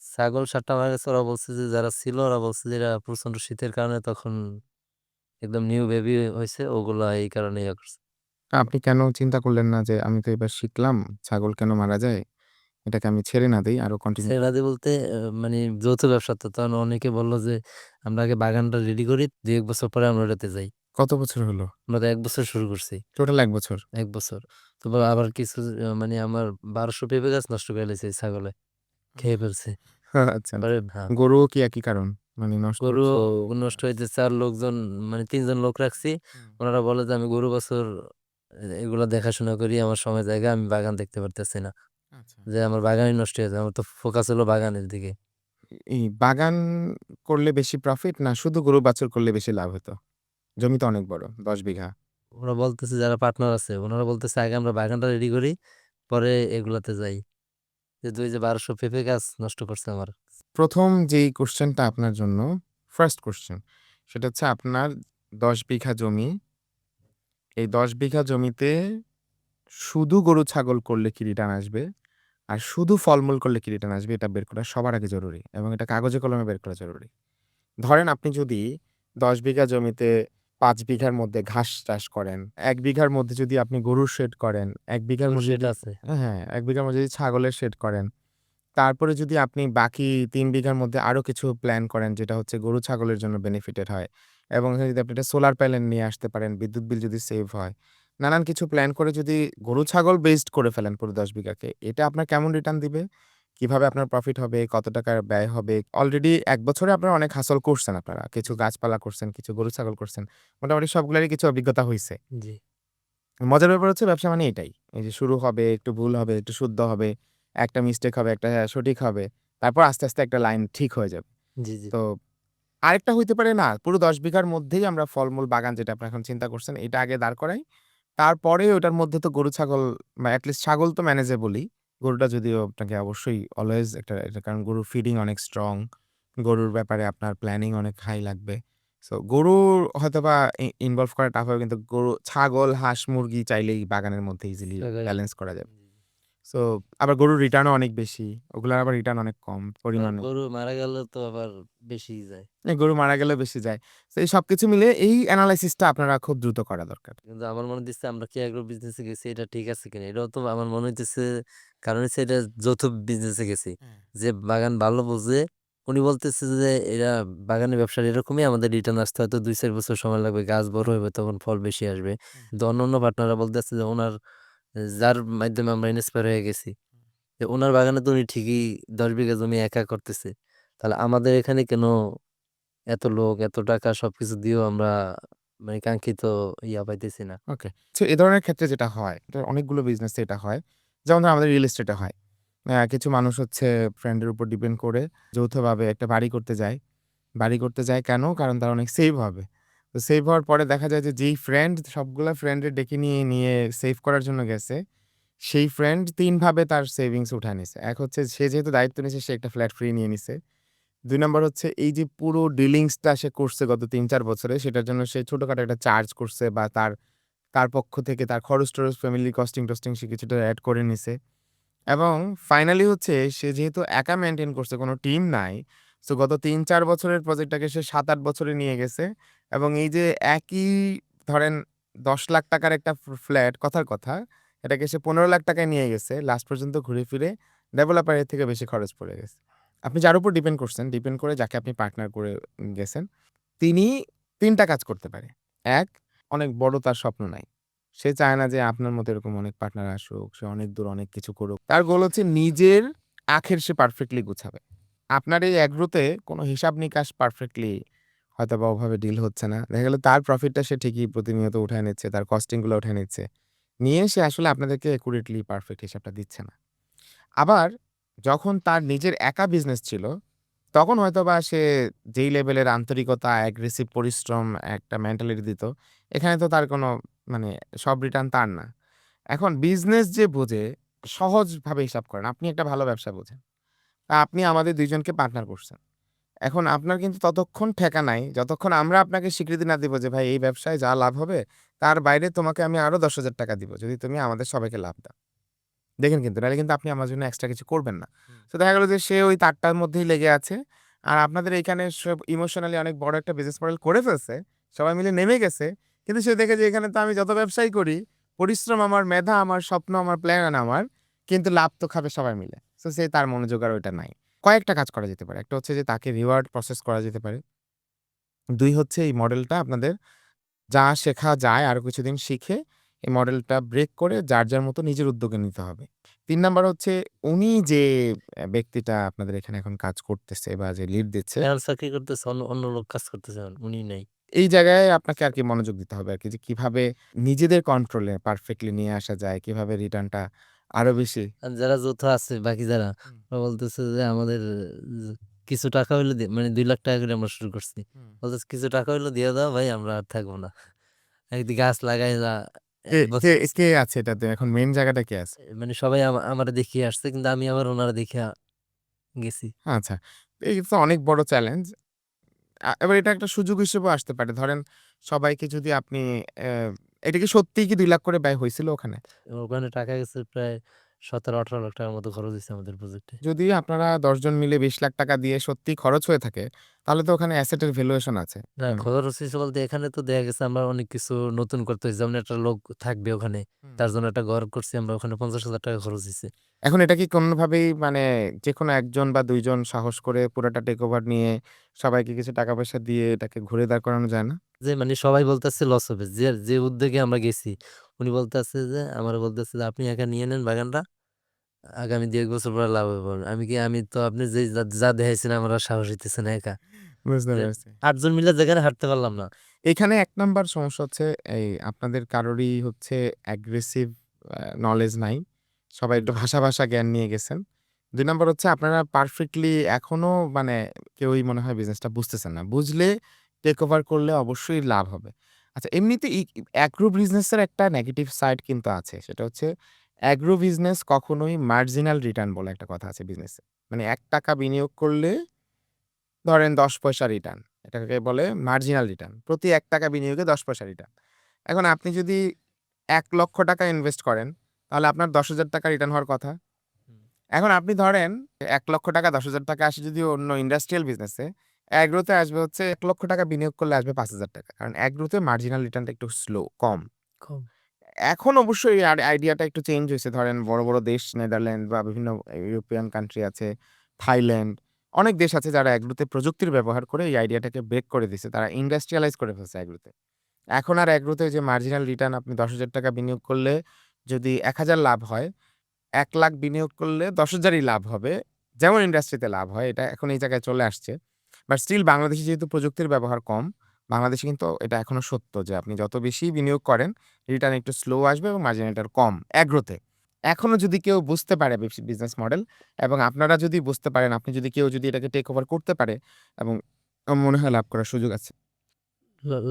Speaker 2: ছাগল ৭ টা মারা গেছে। ওরা বলছে যে যারা ছিল ওরা বলছে যে এরা প্রচন্ড শীতের কারণে তখন একদম নিউ বেবি হইছে, ওগুলা এই কারণে ইয়া করছে।
Speaker 1: আপনি কেন চিন্তা করলেন না যে আমি তো এবার শিখলাম ছাগল কেন মারা যায়? এটাকে আমি ছেড়ে না দেই, আরো কন্টিনিউ
Speaker 2: সেরাদি বলতে মানে যৌথ ব্যবসা তো। তখন অনেকে বলল যে আমরা আগে বাগানটা রেডি করি, ২-১ বছর পরে আমরা ওটাতে যাই।
Speaker 1: কত বছর হলো?
Speaker 2: আমরা তো ১ বছর শুরু করছি।
Speaker 1: টোটাল ১ বছর।
Speaker 2: ১ বছর। তো আবার কিছু মানে আমার ১২০০ পেঁপে গাছ নষ্ট করে লাইছে এই ছাগলে। খেয়ে ফেলছে।
Speaker 1: আচ্ছা,
Speaker 2: পরে হ্যাঁ,
Speaker 1: গরুও কি একই কারণ? মানে নষ্ট
Speaker 2: গরুও
Speaker 1: হচ্ছে?
Speaker 2: নষ্ট হইতেছে। আর লোকজন মানে ৩ জন লোক রাখছি।
Speaker 1: হুম।
Speaker 2: উনারা বলে যে আমি গরু বছর এগুলা দেখাশোনা করি। আমার সময় জায়গা আমি বাগান দেখতে পারতেছি না।
Speaker 1: আচ্ছা।
Speaker 2: যে আমার বাগানই নষ্ট হয়ে যায়। আমার তো ফোকাস হলো বাগানের দিকে।
Speaker 1: এই বাগান করলে বেশি প্রফিট না শুধু গরু বাছুর করলে বেশি লাভ হতো? জমি তো অনেক বড়, ১০ বিঘা।
Speaker 2: ওরা বলতেছে যারা পার্টনার আছে, উনারা বলতেছে আগে আমরা বাগানটা রেডি করি, পরে এগুলাতে যাই। যেহেতু ওই যে ১২০০ পেঁপে গাছ নষ্ট করছে আমার।
Speaker 1: ১ম যেই কোয়েশ্চেনটা আপনার জন্য, ফার্স্ট কোয়েশ্চেন সেটা হচ্ছে আপনার ১০ বিঘা জমি। এই ১০ বিঘা জমিতে শুধু গরু ছাগল করলে কি রিটার্ন আসবে? আর শুধু ফলমূল করলে কি রিটার্ন আসবে? এটা বের করা সবার আগে জরুরি এবং এটা কাগজে কলমে বের করা জরুরি। ধরেন আপনি যদি ১০ বিঘা জমিতে ৫ বিঘার মধ্যে ঘাস চাষ করেন, ১ বিঘার মধ্যে যদি আপনি গরুর শেড করেন, ১ বিঘার
Speaker 2: গরুর
Speaker 1: মধ্যে
Speaker 2: শেড
Speaker 1: যদি
Speaker 2: আছে।
Speaker 1: হ্যাঁ, ১ বিঘার মধ্যে যদি ছাগলের শেড করেন, তারপরে যদি আপনি বাকি ৩ বিঘার মধ্যে আরো কিছু প্ল্যান করেন যেটা হচ্ছে গরু ছাগলের জন্য বেনিফিটেড হয় এবং এখানে যদি আপনি একটা সোলার প্যানেল নিয়ে আসতে পারেন, বিদ্যুৎ বিল যদি সেভ হয়। নানান কিছু প্ল্যান করে যদি গরু ছাগল বেসড করে ফেলেন পুরো ১০ বিঘাকে, এটা আপনার কেমন রিটার্ন দিবে? কিভাবে আপনার প্রফিট হবে? কত টাকার ব্যয় হবে? অলরেডি ১ বছরে আপনারা অনেক হাসল করছেন আপনারা। কিছু
Speaker 2: জি,
Speaker 1: গাছপালা করছেন, কিছু গরু ছাগল করছেন। মোটামুটি সবগুলারই কিছু অভিজ্ঞতা হইছে।
Speaker 2: জি।
Speaker 1: মজার ব্যাপার হচ্ছে ব্যবসা মানে এটাই। এই যে শুরু হবে, একটু ভুল হবে, একটু শুদ্ধ হবে, একটা মিস্টেক হবে, একটা সঠিক হবে। তারপর আস্তে, আস্তে একটা লাইন ঠিক হয়ে যাবে।
Speaker 2: জি, জি।
Speaker 1: তো আরেকটা হইতে পারে না, পুরো ১০ বিঘার মধ্যেই আমরা ফলমূল বাগান যেটা আপনি এখন চিন্তা করছেন, এটা আগে দাঁড় করাই। তারপরে ওটার মধ্যে তো গরু ছাগল বা এট লিস্ট ছাগল তো ম্যানেজেবলই। গরুটা যদিও আপনাকে অবশ্যই অলওয়েজ একটা এটা কারণ গরুর ফিডিং অনেক স্ট্রং। গরুর ব্যাপারে আপনার প্ল্যানিং অনেক হাই লাগবে। সো গরুর হয়তোবা ইনভলভ করা টাফ হবে কিন্তু গরু, ছাগল, হাঁস, মুরগি চাইলেই বাগানের মধ্যে ইজিলি
Speaker 2: লাগাই
Speaker 1: ব্যালেন্স করা যাবে।
Speaker 2: জি, জি।
Speaker 1: সো আবার গরুর রিটার্নও অনেক বেশি। ওগুলার আবার রিটার্ন অনেক কম
Speaker 2: আবার
Speaker 1: পরিমাণে।
Speaker 2: গরু মারা গেলে তো আবার বেশিই যায়।
Speaker 1: গরু মারা গেলেও বেশি যায়। তো এই সবকিছু মিলিয়ে এই এনালাইসিসটা আপনারা খুব দ্রুত করা দরকার।
Speaker 2: কিন্তু আমার মনে হইতেছে আমরা কি এগ্রো বিজনেসে গেছি এটা ঠিক আছে কিনা? এটাও তো আমার মনে হইতেছে কারণ হচ্ছে এটা যৌথ বিজনেসে গেছি।
Speaker 1: হ্যাঁ।
Speaker 2: যে বাগান ভালো বোঝে উনি বলতেছে যে এরা বাগানের ব্যবসার এরকমই আমাদের রিটার্ন আসতে হয়তো ২-৪ বছর সময় লাগবে। গাছ বড় হবে তখন ফল বেশি আসবে।
Speaker 1: হুম।
Speaker 2: কিন্তু অন্যান্য পার্টনাররা বলতেছে যে উনার যার মাধ্যমে আমরা ইন্সপায়ার হয়ে গেছি। যে উনার বাগানে তো উনি ঠিকই ১০ বিঘা জমি একা করতেছে। তাহলে আমাদের এখানে কেন এত লোক, এত টাকা সবকিছু দিয়েও আমরা মানে কাঙ্ক্ষিত পাইতেছি না?
Speaker 1: ওকে। সো এ ধরনের ক্ষেত্রে যেটা হয়, এটা অনেকগুলো বিজনেসে এটা হয়। যেমন ধরেন আমাদের রিয়েল এস্টেটে হয়। কিছু মানুষ হচ্ছে ফ্রেন্ডের উপর ডিপেন্ড করে যৌথভাবে একটা বাড়ি করতে যায়। বাড়ি করতে যায় কেন? কারণ তার অনেক সেভ হবে। তো সেভ হওয়ার পরে দেখা যায় যে যেই ফ্রেন্ড সবগুলা ফ্রেন্ডরে ডেকে নিয়ে সেভ করার জন্য গেছে, সেই ফ্রেন্ড ৩ ভাবে তার সেভিংস উঠায় নিছে। এক হচ্ছে সে যেহেতু দায়িত্ব নিছে সে একটা ফ্ল্যাট ফ্রি নিয়ে নিছে। ২ নাম্বার হচ্ছে এই যে পুরো ডিলিংসটা সে করছে গত ৩-৪ বছরে সেটার জন্য সে ছোটখাটো একটা চার্জ করছে বা তার পক্ষ থেকে তার খরচ-টরচ, ফ্যামিলি কস্টিং-টস্টিং সে কিছুটা এড করে নিছে। এবং ফাইনালি হচ্ছে সে যেহেতু একা মেইনটেইন করছে, কোনো টিম নাই। সো গত ৩-৪ বছরের প্রজেক্টটাকে সে ৭-৮ বছরে নিয়ে গেছে। এবং এই যে একই ধরেন ৳১০,০০,০০০ র একটা ফ্ল্যাট কথার কথা, এটাকে সে ৳১৫,০০,০০০ য় নিয়ে গেছে। লাস্ট পর্যন্ত ঘুরে ফিরে ডেভেলপার এর থেকে বেশি খরচ পড়ে গেছে। আপনি যার উপর ডিপেন্ড করছেন, ডিপেন্ড করে যাকে আপনি পার্টনার করে গেছেন, তিনি ৩ টা কাজ করতে পারে। ১, অনেক বড় তার স্বপ্ন নাই। সে চায় না যে আপনার মতো এরকম অনেক পার্টনার আসুক। সে অনেক দূর অনেক কিছু করুক। তার গোল হচ্ছে নিজের আখের সে পারফেক্টলি গুছাবে। আপনার এই এগ্রোতে কোনো হিসাব-নিকাশ পারফেক্টলি হয়তোবা ওভাবে ডিল হচ্ছে না। দেখা গেল তার প্রফিটটা সে ঠিকই প্রতিনিয়ত উঠায় নিচ্ছে, তার কস্টিং গুলো উঠায় নিচ্ছে। নিয়ে সে আসলে আপনাদেরকে একুরেটলি পারফেক্ট হিসাবটা দিচ্ছে না। আবার যখন তার নিজের একা বিজনেস ছিল, তখন হয়তোবা সে যেই লেভেলের আন্তরিকতা, অ্যাগ্রেসিভ পরিশ্রম একটা মেন্টালিটি দিত, এখানে তো তার কোনো মানে সব রিটার্ন তার না। এখন বিজনেস যে বোঝে সহজভাবে হিসাব করেন। আপনি একটা ভালো ব্যবসা বোঝেন। আপনি আমাদের ২ জনকে পার্টনার করছেন। এখন আপনার কিন্তু ততক্ষণ ঠেকা নাই, যতক্ষণ আমরা আপনাকে স্বীকৃতি না দিব যে, "ভাই এই ব্যবসায় যা লাভ হবে, তার বাইরে তোমাকে আমি আরো ৳১০,০০০ দিব। যদি তুমি আমাদের সবাইকে লাভ দাও।" দেখেন কিন্তু নাহলে কিন্তু আপনি আমার জন্য এক্সট্রা কিছু করবেন না।
Speaker 2: হুম।
Speaker 1: সো দেখা গেল যে সে ওই তারটার মধ্যেই লেগে আছে। আর আপনাদের এইখানে সব ইমোশনালি অনেক বড় একটা বিজনেস মডেল করে ফেলছে। সবাই মিলে নেমে গেছে। কিন্তু সে দেখে যে এখানে তো আমি যত ব্যবসাই করি, পরিশ্রম আমার, মেধা আমার, স্বপ্ন আমার, প্ল্যান আমার। কিন্তু লাভ তো খাবে সবাই মিলে। সো সে তার মনোযোগ আর ওইটা নাই। কয়েকটা কাজ করা যেতে পারে। একটা হচ্ছে যে তাকে রিওয়ার্ড প্রসেস করা যেতে পারে। ২ হচ্ছে এই মডেলটা আপনাদের যা শেখা যায় আরো কিছুদিন শিখে এই মডেলটা ব্রেক করে যার মতো নিজের উদ্যোগে নিতে হবে। ৩ নাম্বার হচ্ছে উনি যে ব্যক্তিটা আপনাদের এখানে এখন কাজ করতেছে বা যে লিড দিচ্ছে,
Speaker 2: এখন চাকরি করতেছে অন্য অন্য লোক কাজ করতেছে উনি নাই।
Speaker 1: এই জায়গায় আপনাকে আরকি মনোযোগ দিতে হবে আরকি যে কিভাবে নিজেদের কন্ট্রোলে পারফেক্টলি নিয়ে আসা যায়, কিভাবে রিটার্নটা আরো বেশি।
Speaker 2: আর যারা যৌথ আছে বাকি যারা
Speaker 1: হুম,
Speaker 2: ওরা বলতেছে যে আমাদের কিছু টাকা হইলে মানে ৳২,০০,০০০ করে আমরা শুরু করছি।
Speaker 1: হুম।
Speaker 2: বলতেছে কিছু টাকা হইলে দিয়ে দাও ভাই আমরা আর থাকবো না। একদিকে গাছ লাগাইলা
Speaker 1: কে কে
Speaker 2: বছর
Speaker 1: কে আছে এটাতে? এখন মেইন জায়গাটা কে আছে?
Speaker 2: মানে সবাই আমারে দেখিয়ে আসছে কিন্তু আমি আবার ওনারা দেখিয়া গেছি।
Speaker 1: আচ্ছা। এই তো অনেক বড় চ্যালেঞ্জ। এবার এটা একটা সুযোগ হিসেবেও আসতে পারে। ধরেন সবাইকে যদি আপনি অ্যা এটা কি সত্যিই কি ৳২,০০,০০০ করে ব্যয় হইছিল ওখানে?
Speaker 2: ওখানে টাকা গেছে প্রায় ১৭-১৮ লাখ টাকার মতো খরচ হইছে আমাদের প্রজেক্টে।
Speaker 1: যদি আপনারা ১০ জন মিলে ৳২০,০০,০০০ দিয়ে সত্যিই খরচ হয়ে থাকে, তাহলে তো ওখানে অ্যাসেট এর ভ্যালুয়েশন আছে।
Speaker 2: না
Speaker 1: মানে
Speaker 2: খরচ হইছে বলতে এখানে তো দেখা গেছে আমরা অনেক কিছু নতুন করতে হইছে। যেমন একটা লোক থাকবে ওখানে।
Speaker 1: হুম।
Speaker 2: তার জন্য একটা ঘর করছি আমরা ওখানে ৳৫০,০০০ খরচ হইছে।
Speaker 1: এখন এটা কি কোনভাবেই মানে যেকোনো ১ জন বা ২ জন সাহস করে পুরাটা টেক ওভার নিয়ে সবাইকে কিছু টাকা-পয়সা দিয়ে এটাকে ঘুরে দাঁড় করানো যায় না?
Speaker 2: যে মানে সবাই বলতেছে লস হবে। যে উদ্যোগে আমরা গেছি উনি বলতেছে যে আমারে বলতেছে যে, "আপনি একা নিয়ে নেন বাগানটা। আগামী ২-১ বছর পরে লাভ হবে।" আমি তো আপনি যা দেখাইছেন আমার আর সাহস হইতেছে না একা।
Speaker 1: বুঝতে
Speaker 2: যে
Speaker 1: পেরেছি।
Speaker 2: ৮ জন মিলে যেখানে হাঁটতে পারলাম না।
Speaker 1: এখানে ১ নাম্বার সমস্যা হচ্ছে এই আপনাদের কারোরই হচ্ছে অ্যাগ্রেসিভ নলেজ নাই। সবাই একটু ভাষা জ্ঞান নিয়ে গেছেন। ২ নাম্বার হচ্ছে আপনারা পারফেক্টলি এখনো মানে কেউই মনে হয় বিজনেসটা বুঝতেছেন না। বুঝলে টেক ওভার করলে অবশ্যই লাভ হবে। আচ্ছা এমনিতে অ্যাগ্রো বিজনেসের একটা নেগেটিভ সাইড কিন্তু আছে। সেটা হচ্ছে অ্যাগ্রো বিজনেস কখনোই মার্জিনাল রিটার্ন বলে একটা কথা আছে বিজনেসে। মানে ৳১ বিনিয়োগ করলে ধরেন ১০ পয়সা রিটার্ন। এটাকে বলে মার্জিনাল রিটার্ন। প্রতি ৳১ বিনিয়োগে ১০ পয়সা রিটার্ন। এখন আপনি যদি ৳১,০০,০০০ ইনভেস্ট করেন, তাহলে আপনার ৳১০,০০০ রিটার্ন হওয়ার কথা।
Speaker 2: হুম।
Speaker 1: এখন আপনি ধরেন ৳১,০০,০০০ ৳১০,০০০ আসে যদি অন্য ইন্ডাস্ট্রিয়াল বিজনেসে, অ্যাগ্রোতে আসবে হচ্ছে ৳১,০০,০০০ বিনিয়োগ করলে আসবে ৳৫,০০০। কারণ অ্যাগ্রোতে মার্জিনাল রিটার্নটা একটু স্লো, কম।
Speaker 2: কম।
Speaker 1: এখন অবশ্যই এই আইডিয়াটা একটু চেঞ্জ হইছে। ধরেন বড় দেশ নেদারল্যান্ড বা বিভিন্ন ইউরোপিয়ান কান্ট্রি আছে, থাইল্যান্ড, অনেক দেশ আছে যারা অ্যাগ্রোতে প্রযুক্তির ব্যবহার করে এই আইডিয়াটাকে ব্রেক করে দিছে। তারা ইন্ডাস্ট্রিয়ালাইজ করে ফেলছে অ্যাগ্রোতে। এখন আর অ্যাগ্রোতে যে মার্জিনাল রিটার্ন আপনি ৳১০,০০০ বিনিয়োগ করলে যদি ১,০০০ লাভ হয়, ১,০০,০০০ বিনিয়োগ করলে ১০,০০০ই লাভ হবে। যেমন ইন্ডাস্ট্রিতে লাভ হয় এটা এখন এই জায়গায় চলে আসছে। বাট স্টিল বাংলাদেশে যেহেতু প্রযুক্তির ব্যবহার কম, বাংলাদেশে কিন্তু এটা এখনো সত্য যে আপনি যত বেশি বিনিয়োগ করেন, রিটার্ন একটু স্লো আসবে এবং মার্জিনালটা কম অ্যাগ্রোতে। এখনো যদি কেউ বুঝতে পারে বিজনেস মডেল এবং আপনারা যদি বুঝতে পারেন, আপনি যদি কেউ যদি এটাকে টেক ওভার করতে পারে এবং আমার মনে হয় লাভ করার সুযোগ আছে।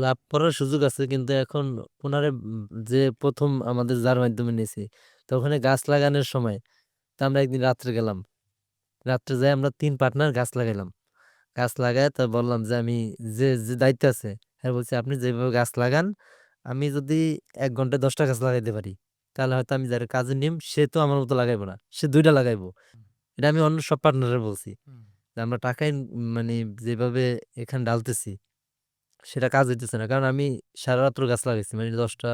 Speaker 2: লাভ করার সুযোগ আছে কিন্তু এখন ওনারে যে ১ম আমাদের যার মাধ্যমে নিছি, তো ওখানে গাছ লাগানোর সময় তো আমরা একদিন রাত্রে গেলাম। রাত্রে যাই আমরা ৩ পার্টনার গাছ লাগাইলাম। গাছ লাগায় তো বললাম যে আমি যে দায়িত্বে আছে, হ্যাঁ বলছি আপনি যেভাবে গাছ লাগান, আমি যদি ১ ঘন্টায় ১০ টা গাছ লাগাইতে পারি, তাহলে হয়তো আমি যারে কাজে নিম সে তো আমার মতো লাগাইবো না। সে ২ টা লাগাইবো। এটা আমি অন্য সব পার্টনারে বলছি। যে আমরা টাকাই মানে যেভাবে এখানে ঢালতেছি সেটা কাজ হইতেছে না। কারণ আমি সারারাত্র গাছ লাগাইছি। মানে ১০টা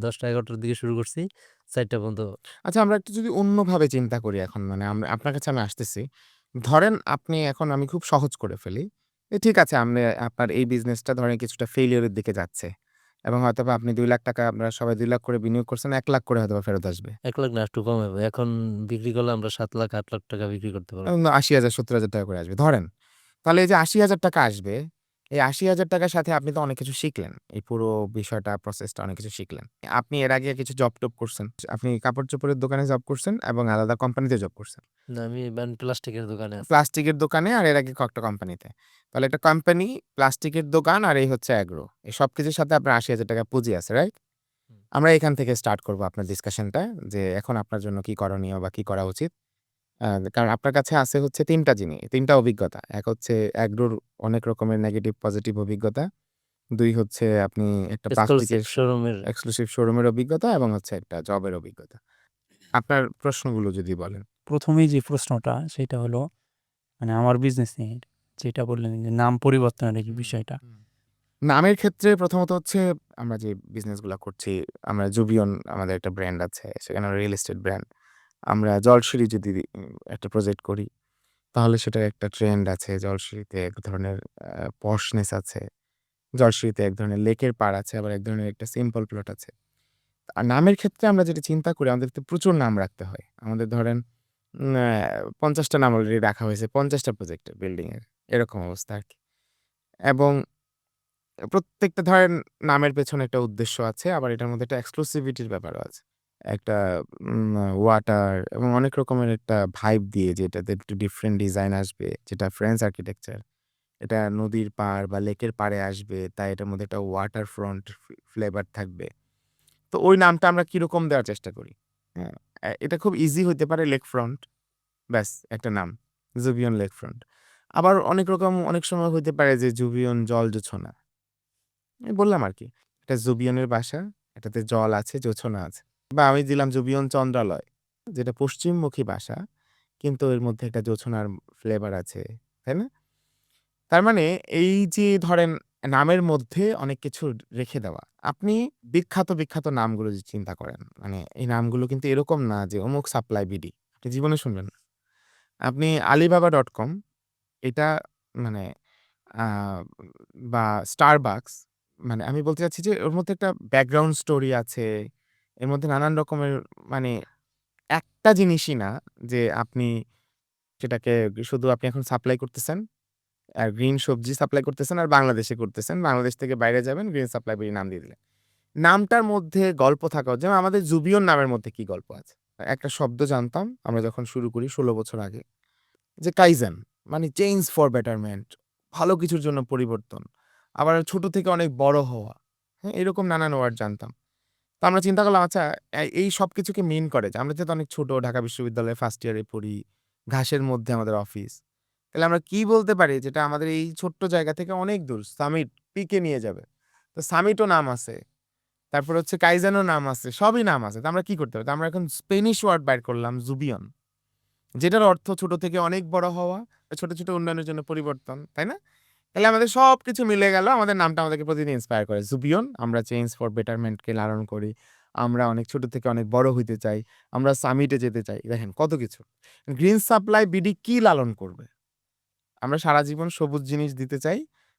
Speaker 2: ১১টার দিকে শুরু করছি। ৪টা পর্যন্ত।
Speaker 1: আচ্ছা আমরা একটু যদি অন্যভাবে চিন্তা করি এখন মানে আপনার কাছে আমি আসতেছি। ধরেন আপনি এখন আমি খুব সহজ করে ফেলি। ঠিক আছে আপনার এই বিজনেসটা ধরেন কিছুটা ফেইলিউর এর দিকে যাচ্ছে। এবং হয়তোবা আপনি ৳২,০০,০০০ আমরা সবাই ৳২,০০,০০০ করে বিনিয়োগ করছেন, ৳১,০০,০০০ করে হয়তোবা ফেরত আসবে।
Speaker 2: ১,০০,০০০ না একটু কম হবে। এখন বিক্রি করলে আমরা ৭,০০,০০০ ৮,০০,০০০ টাকা বিক্রি করতে পারবো।
Speaker 1: ৮০,০০০ ৳৭০,০০০ করে আসবে। ধরেন। তাহলে এই যে ৳৮০,০০০ আসবে, এই ৳৮০,০০০ র সাথে আপনি তো অনেক কিছু শিখলেন। এই পুরো বিষয়টা প্রসেসটা অনেক কিছু শিখলেন। আপনি এর আগে কিছু জব-টব করছেন। আপনি কাপড়-চোপড়ের দোকানে জব করছেন এবং আলাদা কোম্পানিতে জব করছেন।
Speaker 2: না আমি প্লাস্টিকের দোকানে আছি।
Speaker 1: প্লাস্টিকের দোকানে আর এর আগে কয়েকটা কোম্পানিতে। তাহলে একটা কোম্পানি, প্লাস্টিকের দোকান আর এই হচ্ছে অ্যাগ্রো। এই সবকিছুর সাথে আপনার ৳৮০,০০০ পুঁজি আছে, রাইট?
Speaker 2: হুম।
Speaker 1: আমরা এখান থেকে স্টার্ট করব আপনার ডিসকাশনটা যে এখন আপনার জন্য কি করণীয় বা কি করা উচিত? আ কারণ আপনার কাছে আছে হচ্ছে ৩ টা জিনিস, ৩ টা অভিজ্ঞতা। এক হচ্ছে অ্যাগ্রোর অনেক রকমের নেগেটিভ পজিটিভ অভিজ্ঞতা। ২ হচ্ছে আপনি একটা
Speaker 2: এক্সক্লুসিভ
Speaker 1: প্লাস্টিকের
Speaker 2: শোরুমের
Speaker 1: এক্সক্লুসিভ শোরুমের অভিজ্ঞতা এবং হচ্ছে একটা জবের অভিজ্ঞতা। আপনার প্রশ্নগুলো যদি বলেন।
Speaker 3: ১ম এই যে প্রশ্নটা সেটা হলো মানে আমার বিজনেস নিয়ে যেটা বললেন যে নাম পরিবর্তনের এই বিষয়টা।
Speaker 1: নামের ক্ষেত্রে প্রথমত হচ্ছে আমরা যে বিজনেসগুলা করছি, আমরা জুবিয়ন আমাদের একটা ব্র্যান্ড আছে। সেখানে রিয়েল এস্টেট ব্র্যান্ড। আমরা জলসিঁড়ি যদি একটা প্রজেক্ট করি, তাহলে সেটার একটা ট্রেন্ড আছে। জলসিঁড়িতে এক ধরনের পশনেস আছে। জলসিঁড়িতে এক ধরনের লেকের পাড় আছে, আবার এক ধরনের একটা সিম্পল প্লট আছে। আর নামের ক্ষেত্রে আমরা যেটা চিন্তা করি আমাদের তো প্রচুর নাম রাখতে হয়। আমাদের ধরেন ৫০ টা নাম অলরেডি রাখা হয়েছে ৫০ টা প্রজেক্টের বিল্ডিং এর। এরকম অবস্থা আরকি। এবং প্রত্যেকটা ধরেন নামের পেছনে একটা উদ্দেশ্য আছে। আবার এটার মধ্যে একটা এক্সক্লুসিভিটির ব্যাপারও আছে। একটা ওয়াটার এবং অনেক রকমের একটা ভাইব দিয়ে যে এটাতে একটু ডিফারেন্ট ডিজাইন আসবে যেটা ফ্রেঞ্চ আর্কিটেকচার। এটা নদীর পাড় বা লেকের পাড়ে আসবে। তাই এটার মধ্যে একটা ওয়াটার ফ্রন্ট ফ্লেভার থাকবে। তো ওই নামটা আমরা কিরকম দেওয়ার চেষ্টা করি? হ্যাঁ? এটা খুব ইজি হইতে পারে লেক ফ্রন্ট। ব্যাস একটা নাম। জুবিয়ন লেক ফ্রন্ট। আবার অনেক সময় হইতে পারে যে জুবিয়ন জল জোছনা। এই বললাম আরকি। এটা জুবিয়নের বাসা, এটাতে জল আছে, জোছনা আছে। বা আমি দিলাম জুবিয়ন চন্দ্রালয়, যেটা পশ্চিমমুখী বাসা, কিন্তু এর মধ্যে একটা জোছনার ফ্লেভার আছে। তাই না? তার মানে এই যে ধরেন নামের মধ্যে অনেক কিছু রেখে দেওয়া। আপনি বিখ্যাত নামগুলো যদি চিন্তা করেন, মানে এই নামগুলো কিন্তু এরকম না যে অমুক সাপ্লাই বিডি। আপনি জীবনে শুনবেন না। আপনি alibaba.com এটা মানে আ বা Starbucks মানে আমি বলতে চাচ্ছি যে ওর মধ্যে একটা ব্যাকগ্রাউন্ড স্টোরি আছে। এর মধ্যে নানান রকমের মানে একটা জিনিসই না যে আপনি সেটাকে শুধু আপনি এখন সাপ্লাই করতেছেন। আর গ্রিন সবজি সাপ্লাই করতেছেন আর বাংলাদেশে করতেছেন। বাংলাদেশ থেকে বাইরে যাবেন, গ্রিন সাপ্লাই বিডি নাম দিয়ে দিলেন। নামটার মধ্যে গল্প থাকা উচিত। যেমন আমাদের জুবিয়ন নামের মধ্যে কি গল্প আছে? একটা শব্দ জানতাম আমরা যখন শুরু করি ১৬ বছর আগে যে কাইজেন মানে চেঞ্জ ফর বেটারমেন্ট, ভালো কিছুর জন্য পরিবর্তন। আবার ছোট থেকে অনেক বড় হওয়া। হ্যাঁ? এরকম নানান ওয়ার্ড জানতাম। তো আমরা চিন্তা করলাম আচ্ছা এই সবকিছুকে মিন করে যে আমরা যেহেতু অনেক ছোট ঢাকা বিশ্ববিদ্যালয়ে ফার্স্ট ইয়ারে পড়ি, ঘাসের মধ্যে আমাদের অফিস। তাহলে আমরা কি বলতে পারি যেটা আমাদের এই ছোট্ট জায়গা থেকে অনেক দূর সামিট পিকে নিয়ে যাবে? তো সামিটও নাম আছে। তারপর হচ্ছে কাইজেনও নাম আছে, সবই নাম আছে। তো আমরা কি করতে পারি? তো আমরা এখন স্প্যানিশ ওয়ার্ড বাইর করলাম জুবিয়ন। যেটার অর্থ ছোট থেকে অনেক বড় হওয়া, ছোট, ছোট উন্নয়নের জন্য পরিবর্তন, তাই না? তাহলে আমাদের সবকিছু মিলে গেল। আমাদের নামটা আমাদেরকে প্রতিদিন ইন্সপায়ার করে। জুবিয়ন, আমরা চেঞ্জ ফর বেটারমেন্ট কে লালন করি। আমরা অনেক ছোট থেকে অনেক বড় হইতে চাই। আমরা সামিটে যেতে চাই। দেখেন কত কিছু। গ্রিন সাপ্লাই বিডি কি লালন করবে? আমরা সারা জীবন সবুজ জিনিস দিতে চাই,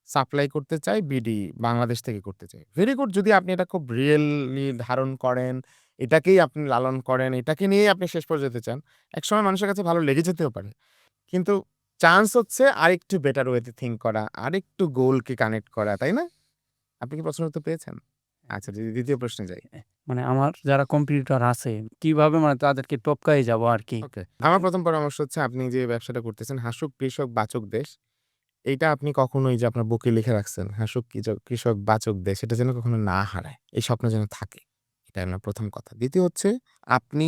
Speaker 1: সাপ্লাই করতে চাই, বিডি বাংলাদেশ থেকে করতে চাই। ভেরি গুড যদি আপনি এটা খুব রিয়েলি ধারণ করেন, এটাকেই আপনি লালন করেন, এটাকে নিয়েই আপনি শেষ পর্যন্ত যেতে চান। একসময় মানুষের কাছে ভালো লেগে যেতেও পারে। কিন্তু চান্স হচ্ছে আরেকটু বেটার ওয়েতে থিংক করা, আরেকটু গোলকে কানেক্ট করা, তাই না? আপনি কি প্রশ্নের উত্তর পেয়েছেন? আচ্ছা দ্বিতীয় প্রশ্নে যাই।
Speaker 3: মানে আমার যারা কম্পিটিটর আছে কিভাবে মানে তাদেরকে টপকায়ে যাবো আরকি।
Speaker 1: ওকে। আমার ১ম পরামর্শ হচ্ছে আপনি যে ব্যবসাটা করতেছেন হাসুক কৃষক বাচক দেশ। এইটা আপনি কখনোই যে আপনার বুকে লিখে রাখছেন, হাসুক কৃষক বাচক দেশ, এটা যেন কখনো না হারায়। এই স্বপ্ন যেন থাকে। এটা আপনার ১ম কথা। দ্বিতীয় হচ্ছে আপনি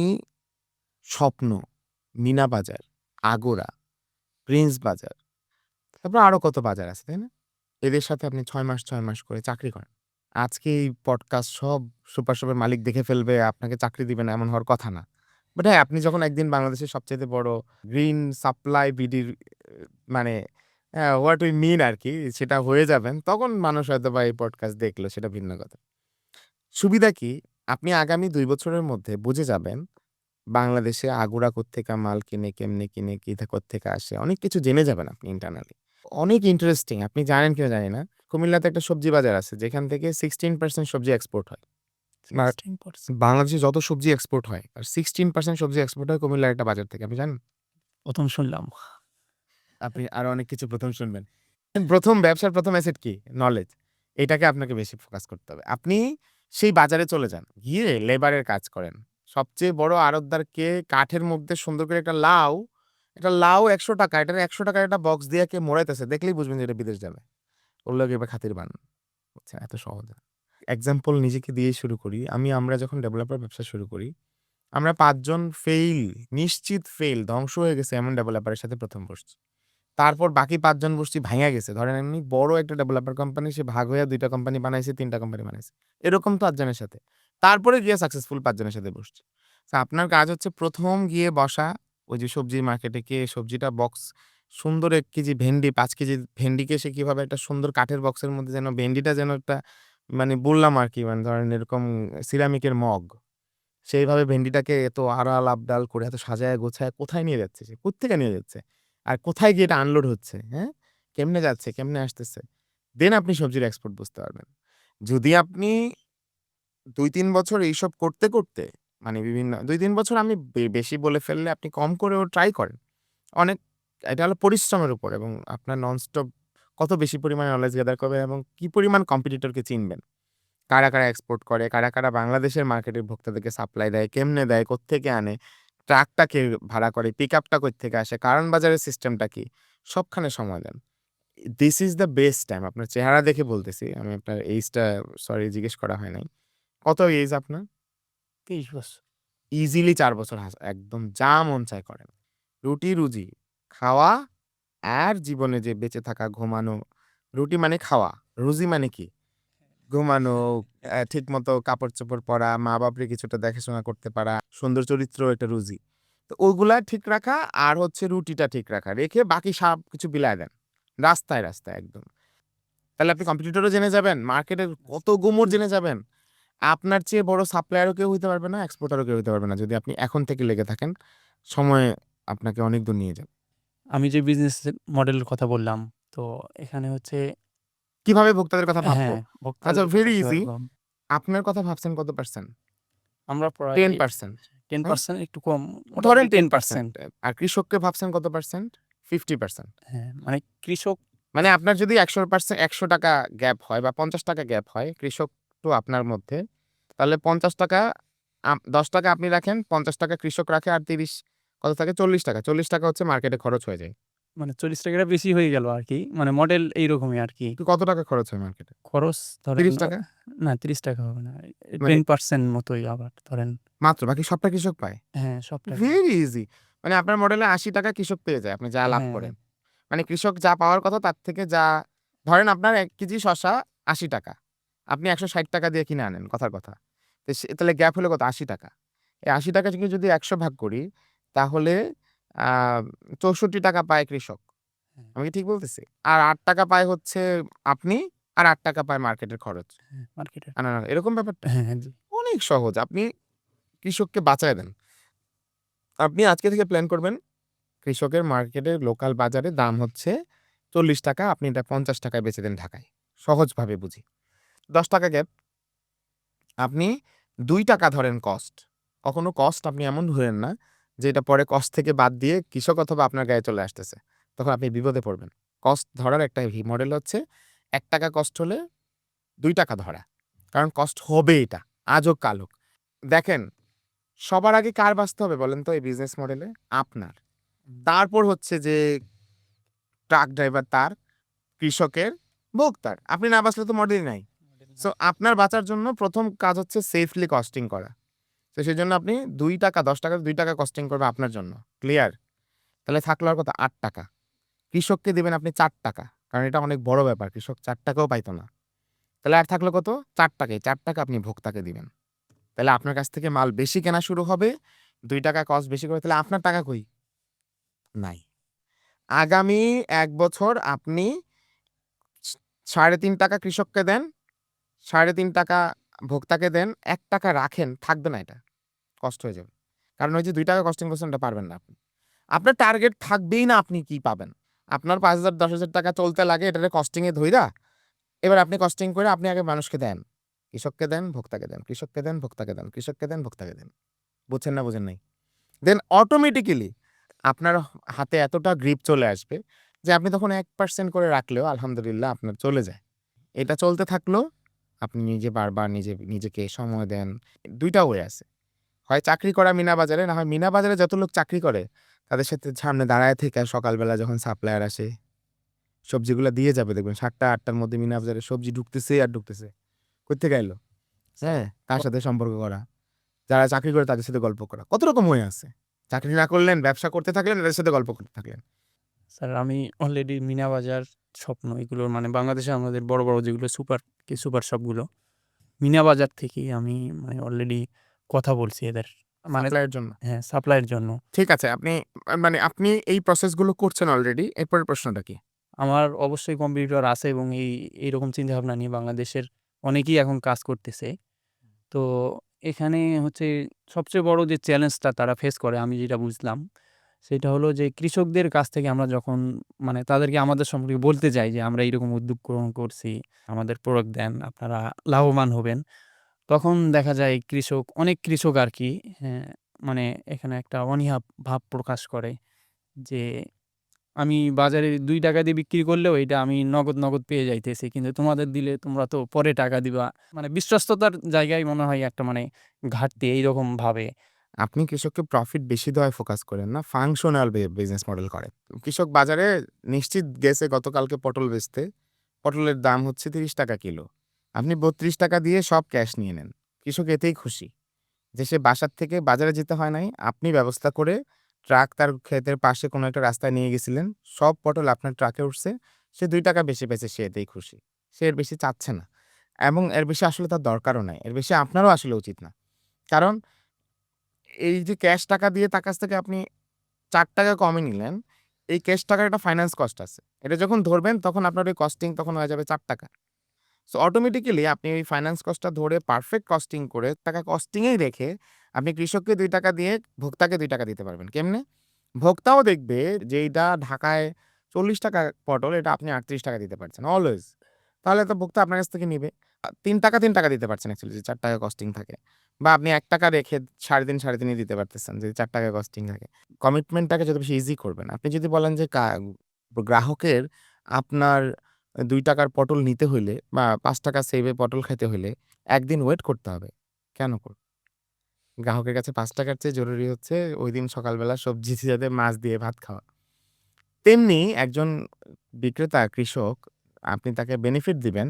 Speaker 1: স্বপ্ন, মিনা বাজার, আগোরা, প্রিন্স বাজার, তারপর আরো কত বাজার আছে, তাই না? এদের সাথে আপনি ৬ মাস, ৬ মাস করে চাকরি করেন। আজকে এই পডকাস্ট সব সুপার শপের মালিক দেখে ফেলবে, আপনাকে চাকরি দিবে না এমন হওয়ার কথা না। বাট হ্যাঁ, আপনি যখন একদিন বাংলাদেশের সবচাইতে বড় গ্রিন সাপ্লাই বিডির মানে হোয়াট উই মিন আরকি সেটা হয়ে যাবেন, তখন মানুষ হয়তোবা এই পডকাস্ট দেখলো সেটা ভিন্ন কথা। সুবিধা কি? আপনি আগামী ২ বছরের মধ্যে বুঝে যাবেন বাংলাদেশে আগুরা কোত্থেকে মাল কিনে, কেমনে কিনে, কোত্থেকে আসে। অনেক কিছু জেনে যাবেন আপনি ইন্টারনালি। অনেক ইন্টারেস্টিং। আপনি জানেন কিনা জানি না। কুমিল্লাতে একটা সবজি বাজার আছে যেখান থেকে 16% সবজি এক্সপোর্ট হয়। বা
Speaker 3: 16%
Speaker 1: বাংলাদেশে যত সবজি এক্সপোর্ট হয় তার 16% সবজি এক্সপোর্ট হয় কুমিল্লার একটা বাজার থেকে। আপনি জানেন?
Speaker 3: ১ম শুনলাম।
Speaker 1: আপনি আরো অনেক কিছু ১ম শুনবেন। ১ম ব্যবসার ১ম অ্যাসেট কি? নলেজ। এটাকে আপনাকে বেশি ফোকাস করতে হবে। আপনি সেই বাজারে চলে যান। গিয়ে লেবারের কাজ করেন। সবচেয়ে বড় আড়তদার কে? কাঠের মধ্যে সুন্দর করে একটা লাউ, এটা লাউ ৳১০০ এটার ৳১০০ একটা বক্স দিয়ে কে মোড়াইতেছে দেখলেই বুঝবেন যে এটা বিদেশ যাবে। ওর লগে এবার খাতির বান। বুঝছেন? এত সহজ না। এক্সাম্পল নিজেকে দিয়েই শুরু করি। আমরা যখন ডেভেলপার ব্যবসা শুরু করি, আমরা ৫ জন ফেইল, নিশ্চিত ফেইল, ধ্বংস হয়ে গেছে এমন ডেভেলপারের সাথে ১ম বসছি। তারপর বাকি ৫ জন বসছি ভাইঙা গেছে। ধরেন এমনি বড় একটা ডেভেলপার কোম্পানি সে ভাগ হইয়া ২ টা কোম্পানি বানাইছে, ৩ টা কোম্পানি বানাইছে। এরকম ৫ জনের সাথে। তারপরে গিয়ে সাকসেসফুল ৫ জনের সাথে বসছি। তো আপনার কাজ হচ্ছে ১ম গিয়ে বসা, ওই যে সবজির মার্কেটে গিয়ে সবজিটা বক্স সুন্দর ১ কেজি ভেন্ডি, ৫ কেজি ভেন্ডিকে সে কিভাবে একটা সুন্দর কাঠের বক্সের মধ্যে যেন ভেন্ডিটা যেন একটা মানে বললাম আরকি মানে ধরেন এরকম সিরামিকের মগ। সেইভাবে ভেন্ডিটাকে এত আড়াল আবডাল করে এত সাজায় গোছায় কোথায় নিয়ে যাচ্ছে সে? কোত্থেকে নিয়ে যাচ্ছে? আর কোথায় গিয়ে এটা আনলোড হচ্ছে, হ্যাঁ? কেমনে যাচ্ছে, কেমনে আসতেছে? দেন আপনি সবজির এক্সপোর্ট বুঝতে পারবেন। যদি আপনি ২-৩ বছর এইসব করতে, করতে মানে বিভিন্ন ২-৩ বছর আমি বেশি বলে ফেললে আপনি কম করেও ট্রাই করেন। অনেক এটা হলো পরিশ্রমের উপর এবং আপনার ননস্টপ কত বেশি পরিমাণে নলেজ গেদার করবেন এবং কি পরিমাণ কম্পিটিটরকে চিনবেন। কারা, কারা এক্সপোর্ট করে, কারা, কারা বাংলাদেশের মার্কেটের ভোক্তাদেরকে সাপ্লাই দেয়, কেমনে দেয়, কোত্থেকে আনে, ট্রাকটা কে ভাড়া করে, পিকআপটা কোত্থেকে আসে, কারণ বাজারের সিস্টেমটা কি? সবখানে সময় দেন। This is the best time. আপনার চেহারা দেখে বলতেছি। আমি আপনার এইজটা সরি জিজ্ঞেস করা হয় নাই। কত এইজ আপনার?
Speaker 3: ২৩ বছর।
Speaker 1: ইজিলি ৪ বছর একদম যা মন চায় করেন। রুটি-রুজি, খাওয়া আর জীবনে যে বেঁচে থাকা, ঘুমানো। রুটি মানে খাওয়া, রুজি মানে কি? ঘুমানো, ঠিকমতো কাপড়-চোপড় পরা, মা-বাপরে কিছুটা দেখাশোনা করতে পারা, সুন্দর চরিত্র একটা রুজি। তো ওগুলা ঠিক রাখা আর হচ্ছে রুটিটা ঠিক রাখা। রেখে বাকি সবকিছু বিলায় দেন। রাস্তায়, রাস্তায় একদম। তাহলে আপনি কম্পিটিটরও জেনে যাবেন, মার্কেটের কত গুমর জেনে যাবেন। আপনার চেয়ে বড় সাপ্লায়ারও কেউ হইতে পারবে না, এক্সপোর্টারও কেউ হইতে পারবে না। যদি আপনি এখন থেকে লেগে থাকেন, সময় আপনাকে অনেক দূর নিয়ে যাবে।
Speaker 3: আমি যে বিজনেস মডেলের কথা বললাম, তো এখানে হচ্ছে
Speaker 1: কিভাবে ভোক্তাদের কথা ভাববো?
Speaker 3: হ্যাঁ,
Speaker 1: আচ্ছা ভেরি
Speaker 3: ভোক্তাদের
Speaker 1: ইজি।
Speaker 3: ভাব
Speaker 1: আপনার কথা ভাবছেন কত পার্সেন্ট?
Speaker 3: আমরা প্রায়
Speaker 1: 10% হ্যাঁ?
Speaker 3: 10% একটু কম,
Speaker 1: ধরেন
Speaker 3: মোটামুটি
Speaker 1: 10%
Speaker 3: 10%।
Speaker 1: আর কৃষককে ভাবছেন কত পার্সেন্ট? 50%
Speaker 3: হ্যাঁ, মানে কৃষক
Speaker 1: মানে আপনার যদি ১০০% ৳১০০ গ্যাপ হয় বা ৳৫০ গ্যাপ হয় কৃষক টু আপনার মধ্যে, তাহলে ৳৫০ ৳১০ আপনি রাখেন, ৳৫০ কৃষক রাখে আর ৩০ কত থাকে? ৳৪০ ৳৪০ হচ্ছে মার্কেটে খরচ হয়ে যায়।
Speaker 3: মানে ৳৪০ বেশি হয়ে গেল আরকি। মানে মডেল এইরকমই আরকি।
Speaker 1: তো কত টাকা খরচ হয় মার্কেটে?
Speaker 3: খরচ ধরেন
Speaker 1: ৳৩০
Speaker 3: না ৳৩০ হবে না।
Speaker 1: মানে
Speaker 3: 10% মতোই আবার ধরেন।
Speaker 1: মাত্র বাকি সবটা কৃষক পায়?
Speaker 3: হ্যাঁ, সবটা
Speaker 1: ভেরি ইজি। মানে আপনার মডেলে ৳৮০ কৃষক পেয়ে যায় আপনি যা লাভ
Speaker 3: হ্যাঁ,
Speaker 1: করেন। মানে কৃষক যা পাওয়ার কথা তার থেকে যা ধরেন আপনার ১ কেজি শসা ৳৮০ আপনি ৳১৬০ দিয়ে কিনে আনেন কথার কথা। তো তাহলে গ্যাপ হলো কত? ৳৮০ এই ৳৮০ থেকে যদি ১০০ ভাগ করি তাহলে আ ৳৬৪ পায় কৃষক।
Speaker 3: হ্যাঁ,
Speaker 1: আমি কি ঠিক বলতেছি? আর ৳৮ পায় হচ্ছে আপনি আর ৳৮ পায় মার্কেটের খরচ।
Speaker 3: হ্যাঁ, মার্কেটে।
Speaker 1: এরকম ব্যাপারটা?
Speaker 3: হ্যাঁ, হ্যাঁ, জি।
Speaker 1: অনেক সহজ। আপনি কৃষককে বাঁচায় দেন। আপনি আজকে থেকে প্ল্যান করবেন কৃষকের মার্কেটে লোকাল বাজারে দাম হচ্ছে ৳৪০ আপনি এটা ৳৫০ য় বেচে দেন ঢাকায়। সহজভাবে বুঝি। ৳১০ গ্যাপ আপনি ৳২ ধরেন কস্ট। কখনো কস্ট আপনি এমন ধরেন না যে এটা পরে কস্ট থেকে বাদ দিয়ে কৃষক অথবা আপনার গায়ে চলে আসতেছে। তখন আপনি বিপদে পড়বেন। কস্ট ধরার একটা মডেল হচ্ছে ৳১ কস্ট হলে ৳২ ধরা। কারণ কস্ট হবে এটা। আজ হোক কাল হোক। দেখেন সবার আগে কার বাঁচতে হবে বলেন তো এই বিজনেস মডেলে? আপনার। তারপর হচ্ছে যে ট্রাক ড্রাইভার তার, কৃষকের, ভোক্তার। আপনি না বাঁচলে তো মডেলই নাই। সো আপনার বাঁচার জন্য ১ম কাজ হচ্ছে সেফলি কস্টিং করা। তো সেজন্য আপনি ৳২ ৳১০ ৳২ কস্টিং করবে আপনার জন্য। ক্লিয়ার? তাহলে থাকলো আর কত? ৳৮ কৃষককে দিবেন আপনি ৳৪ কারণ এটা অনেক বড় ব্যাপার। কৃষক ৳৪ ও পাইত না। তাহলে আর থাকলো কত? ৳৪ এই ৳৪ আপনি ভোক্তাকে দিবেন। তাহলে আপনার কাছ থেকে মাল বেশি কেনা শুরু হবে। ৳২ কস্ট বেশি করে তাহলে আপনার টাকা কই? নাই। আগামী ১ বছর আপনি ৳৩.৫ কৃষককে দেন, ৳৩.৫ ভোক্তাকে দেন, ৳১ রাখেন, থাকবে না এটা। কষ্ট হয়ে যাবে। কারণ ওই যে ৳২ কস্টিং করছেন ওটা পারবেন না আপনি। আপনার টার্গেট থাকবেই না আপনি কি পাবেন। আপনার ৳৫,০০০ ৳১০,০০০ চলতে লাগে এটারে কস্টিং এ ধইরা, এবার আপনি কস্টিং করে আপনি আগে মানুষকে দেন। কৃষককে দেন, ভোক্তাকে দেন, কৃষককে দেন, ভোক্তাকে দেন, কৃষককে দেন, ভোক্তাকে দেন। বুঝছেন না বুঝেন নাই? দেন অটোমেটিক্যালি আপনার হাতে এতটা গ্রিপ চলে আসবে যে আপনি তখন ১% করে রাখলেও আলহামদুলিল্লাহ আপনার চলে যায়। এটা চলতে থাকলো, আপনি নিজে বারবার নিজেকে সময় দেন। ২ টা ওয়ে আছে। হয় চাকরি করা মিনা বাজারে, না হয় মিনা বাজারে যত লোক চাকরি করে তাদের সাথে সামনে দাঁড়ায় থেকে সকালবেলা যখন সাপ্লায়ার আসে, সবজিগুলা দিয়ে যাবে দেখবেন ৭ঃ০০ ৮ঃ০০ র মধ্যে মিনা বাজারে সবজি ঢুকতেছে আর ঢুকতেছে। কই থেকে আইলো? হ্যাঁ, কার সাথে সম্পর্ক করা? যারা চাকরি করে তাদের সাথে গল্প করা। কত রকম ওয়ে আছে। চাকরি না করলেন, ব্যবসা করতে থাকলেন, এদের সাথে গল্প করতে থাকলেন।
Speaker 3: স্যার আমি অলরেডি মিনা বাজার, স্বপ্ন এগুলো মানে বাংলাদেশে আমাদের বড়, বড় যেগুলো সুপার শপগুলো, মিনা বাজার থেকেই আমি মানে অলরেডি কথা বলছি এদের। মানে
Speaker 1: সাপ্লাইয়ের জন্য।
Speaker 3: হ্যাঁ, সাপ্লাইয়ের জন্য।
Speaker 1: ঠিক আছে, আপনি মানে আপনি এই প্রসেস গুলো করছেন অলরেডি। এরপরের প্রশ্নটা কি?
Speaker 3: আমার অবশ্যই কম্পিটিটর আছে এবং এইরকম চিন্তাভাবনা নিয়ে বাংলাদেশের অনেকেই এখন কাজ করতেছে। তো এখানে হচ্ছে সবচেয়ে বড় যে চ্যালেঞ্জটা তারা ফেস করে আমি যেটা বুঝলাম, সেটা হলো যে কৃষকদের কাছ থেকে আমরা যখন মানে তাদেরকে আমাদের সম্পর্কে বলতে যাই যে আমরা এইরকম উদ্যোগ গ্রহণ করছি, আমাদের প্রোডাক্ট দেন, আপনারা লাভবান হবেন। তখন দেখা যায় অনেক কৃষক আরকি হ্যাঁ, মানে এখানে একটা অনীহা ভাব প্রকাশ করে যে আমি বাজারে ৳২ দিয়ে বিক্রি করলেও এটা আমি নগদ পেয়ে যাইতেছি। কিন্তু তোমাদের দিলে তোমরা তো পরে টাকা দিবা। মানে বিশ্বস্ততার জায়গায় মনে হয় একটা মানে ঘাটতি এইরকম ভাবে।
Speaker 1: আপনি কৃষককে প্রফিট বেশি দেওয়ায় ফোকাস করেন না, ফাংশনাল বিজনেস মডেল করেন। কৃষক বাজারে নিশ্চিত গেছে গতকালকে পটল বেচতে। পটলের দাম হচ্ছে ৳৩০ কিলো। আপনি ৳৩২ দিয়ে সব ক্যাশ নিয়ে নেন। কৃষক এতেই খুশি যে সে বাসার থেকে বাজারে যেতে হয় নাই। আপনি ব্যবস্থা করে ট্রাক তার ক্ষেতের পাশে কোনো একটা রাস্তায় নিয়ে গেছিলেন। সব পটল আপনার ট্রাকে উঠছে। সে ৳২ বেশি পেয়েছে, সে এতেই খুশি। সে এর বেশি চাচ্ছে না। এবং এর বেশি আসলে তার দরকারও নাই। এর বেশি আপনারও আসলে উচিত না। কারণ এই যে ক্যাশ টাকা দিয়ে তার কাছ থেকে আপনি ৳৪ কমে নিলেন, এই ক্যাশ টাকার একটা ফাইন্যান্স কস্ট আছে। এটা যখন ধরবেন তখন আপনার ওই কস্টিং তখন হয়ে যাবে ৳৪। সো অটোমেটিক্যালি আপনি ওই ফাইন্যান্স কস্টটা ধরে পারফেক্ট কস্টিং করে টাকা কস্টিং এই রেখে আপনি কৃষককে ৳২ দিয়ে ভোক্তাকে ৳২ দিতে পারবেন। কেমনে? ভোক্তাও দেখবে যে এইটা ঢাকায় ৳৪০ পটল এটা আপনি ৳৩৮ দিতে পারছেন অলওয়েজ। তাহলে তো ভোক্তা আপনার কাছ থেকে নিবে। ৳৩ দিতে পারছেন অ্যাকচুয়ালি যে ৳৪ কস্টিং থাকে। বা আপনি ৳১ রেখে ৩.৫ দিতে পারতেছেন যদি ৳৪ কস্টিং থাকে। কমিটমেন্টটাকে যত বেশি ইজি করবেন। আপনি যদি বলেন যে গ্রাহকের আপনার ৳২ র পটল নিতে হইলে বা ৳৫ সেভে পটল খাইতে হইলে একদিন ওয়েট করতে হবে। কেন গ্রাহকের কাছে ৳৫ র চেয়ে জরুরি হচ্ছে ঐদিন সকালবেলা সবজি সাথে মাছ দিয়ে ভাত খাওয়া। তেমনি একজন বিক্রেতা, কৃষক আপনি তাকে বেনিফিট দিবেন।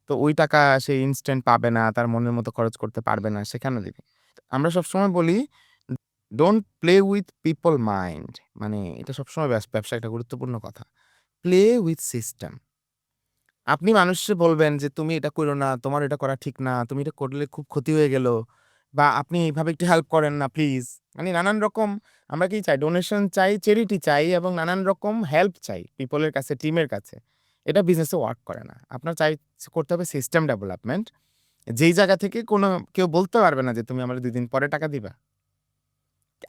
Speaker 1: তো ওই টাকা সে ইনস্ট্যান্ট পাবে না, তার মনের মতো খরচ করতে পারবে না, সে কেন দিবে? আমরা সবসময় বলি, "don't play with people mind" মানে এটা সবসময় ব্যবসায় একটা গুরুত্বপূর্ণ কথা। Play with system. আপনি মানুষকে বলবেন যে, "তুমি এটা কইরো না, তোমার এটা করা ঠিক না, তুমি এটা করলে খুব ক্ষতি হয়ে গেল" বা "আপনি এইভাবে একটু হেল্প করেন না প্লিজ।" মানে নানান রকম আমরা কি চাই? ডোনেশন চাই, চ্যারিটি চাই এবং নানান রকম হেল্প চাই পিপলের কাছে, টিমের কাছে। এটা বিজনেসে ওয়ার্ক করে না। আপনার করতে হবে সিস্টেম ডেভেলপমেন্ট। যেই জায়গা থেকে কেউ বলতে পারবে না যে, "তুমি আমারে ২ দিন পরে টাকা দিবা।"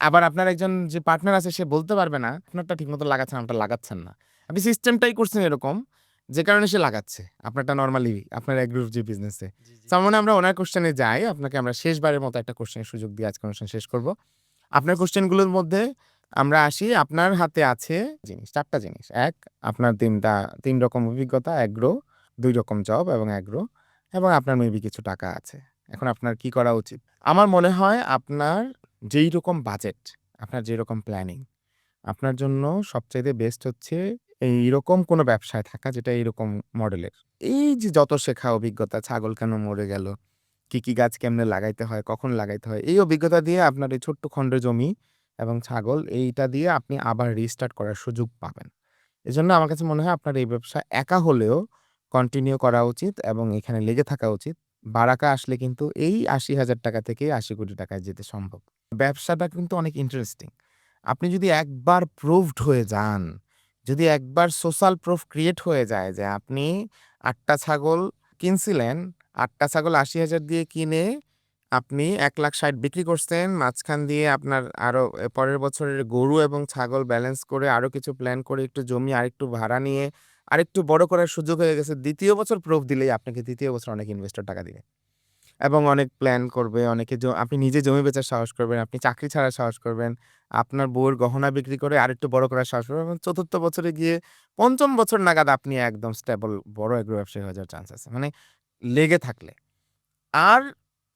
Speaker 1: আবার আপনার একজন যে পার্টনার আছে সে বলতে পারবে না, আপনারটা ঠিকমতো লাগাচ্ছেন, আমারটা লাগাচ্ছেন না। আপনি সিস্টেমটাই করছেন এরকম, যে কারণে সে লাগাচ্ছে। আপনারটা নরমালি আপনার এগ্রির যে বিজনেসে।
Speaker 2: জি, জি।
Speaker 1: তার মানে আমরা ওনার কোয়েশ্চেনে যাই। আপনাকে আমরা শেষবারের মতো একটা কোয়েশ্চেনের সুযোগ দিয়ে আজকের অনুষ্ঠান শেষ করব। আপনার কোয়েশ্চেন গুলোর মধ্যে আমরা আসি, আপনার হাতে আছে ৪ টা জিনিস। ১ আপনার ৩ রকম অভিজ্ঞতা, এগ্রো, ২ রকম জব এবং এগ্রো এবং আপনার মেবি কিছু টাকা আছে। এখন আপনার কি করা উচিত? আমার মনে হয় আপনার যেই রকম বাজেট, আপনার যেরকম প্ল্যানিং, আপনার জন্য সবচাইতে বেস্ট হচ্ছে এইরকম কোনো ব্যবসায় থাকা যেটা এইরকম মডেলের। এই যে যত শেখা অভিজ্ঞতা, ছাগল কেন মরে গেল, কি গাছ কেমনে লাগাইতে হয়, কখন লাগাইতে হয়, এই অভিজ্ঞতা দিয়ে আপনার এই ছোট্ট খণ্ডের জমি এবং ছাগল এইটা দিয়ে আপনি আবার রিস্টার্ট করার সুযোগ পাবেন। এজন্য আমার কাছে মনে হয় আপনার এই ব্যবসা একা হলেও কন্টিনিউ করা উচিত এবং এখানে লেগে থাকা উচিত। বারাকা আসলে কিন্তু এই ৳৮০,০০০ থেকে ৳৮০,০০,০০,০০০ য় যেতে সম্ভব। ব্যবসাটা কিন্তু অনেক ইন্টারেস্টিং। আপনি যদি একবার প্রুভড হয়ে যান, যদি একবার সোশ্যাল প্রুফ ক্রিয়েট হয়ে যায় যে আপনি ৮ টা ছাগল কিনছিলেন, ৮ টা ছাগল ৮০,০০০ দিয়ে কিনে আপনি ১,৬০,০০০ বিক্রি করছেন। মাঝখান দিয়ে আপনার আরো পরের বছরের গরু এবং ছাগল ব্যালেন্স করে আরো কিছু প্ল্যান করে একটু জমি আরেকটু ভাড়া নিয়ে আরেকটু বড় করার সুযোগ হয়ে গেছে। ২য় বছর প্রুফ দিলেই আপনাকে ২য় বছর অনেক ইনভেস্টর টাকা দিবে। এবং অনেক প্ল্যান করবে, অনেকে আপনি নিজে জমি বেচার সাহস করবেন, আপনি চাকরি ছাড়ার সাহস করবেন, আপনার বউয়ের গহনা বিক্রি করে আরেকটু বড় করার সাহস করবেন এবং ৪র্থ বছরে গিয়ে ৫ম বছর নাগাদ আপনি একদম স্টেবল বড় এগ্রো ব্যবসায়ী হয়ে যাওয়ার চান্স আছে। মানে লেগে থাকলে। আর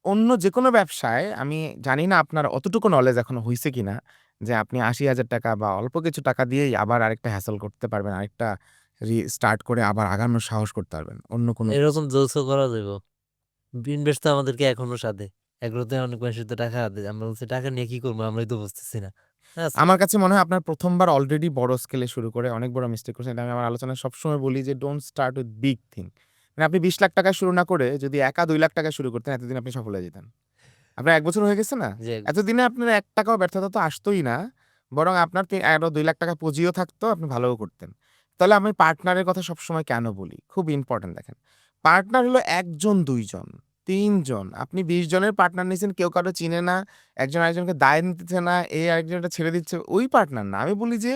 Speaker 1: অন্য যেকোনো ব্যবসায় আমি জানি না আপনার অতটুকু নলেজ এখনো হইছে কিনা যে আপনি ৳৮০,০০০ বা অল্প কিছু টাকা দিয়েই আবার আরেকটা হ্যাসেল করতে পারবেন। আরেকটা স্টার্ট করে আবার আগানোর সাহস করতে পারবেন। অন্য কোনো
Speaker 2: এরকম যৌথ করা যাইব। ইনভেস্ট তো আমাদেরকে এখনো সাধে। এগুলোতে অনেক মানুষের তো টাকা হাতে। আমরা বলছি টাকা নিয়ে কি করবো? আমরাই তো বুঝতেছি না। আচ্ছা।
Speaker 1: আমার কাছে মনে হয় আপনার ১ম বার অলরেডি বড় স্কেলে শুরু করে অনেক বড় মিস্টেক করছেন। এটা আমি আমার আলোচনায় সবসময় বলি যে, "don't start with big thing." মানে আপনি ৳২০,০০,০০০ শুরু না করে যদি একা ৳২,০০,০০০ শুরু করতেন এতদিন আপনি সফল হয়ে যেতেন। আপনার ১ বছর হয়ে গেছে না?
Speaker 2: যে
Speaker 1: এতদিনে আপনার ৳১ ও ব্যর্থতা তো আসতই না। বরং আপনার আরো ৳২,০০,০০০ পুঁজিও থাকতো, আপনি ভালোও করতেন। তাহলে আমি পার্টনারের কথা সবসময় কেন বলি? খুব ইম্পোর্টেন্ট দেখেন। পার্টনার হলো ১ জন, ২ জন, ৩ জন। আপনি ২০ জনের পার্টনার নিছেন, কেউ কারো চিনে না। একজন আরেকজনকে দায় দিতেছে না, আরেকজনটা ছেড়ে দিচ্ছে। ওই পার্টনার না। আমি বলি যে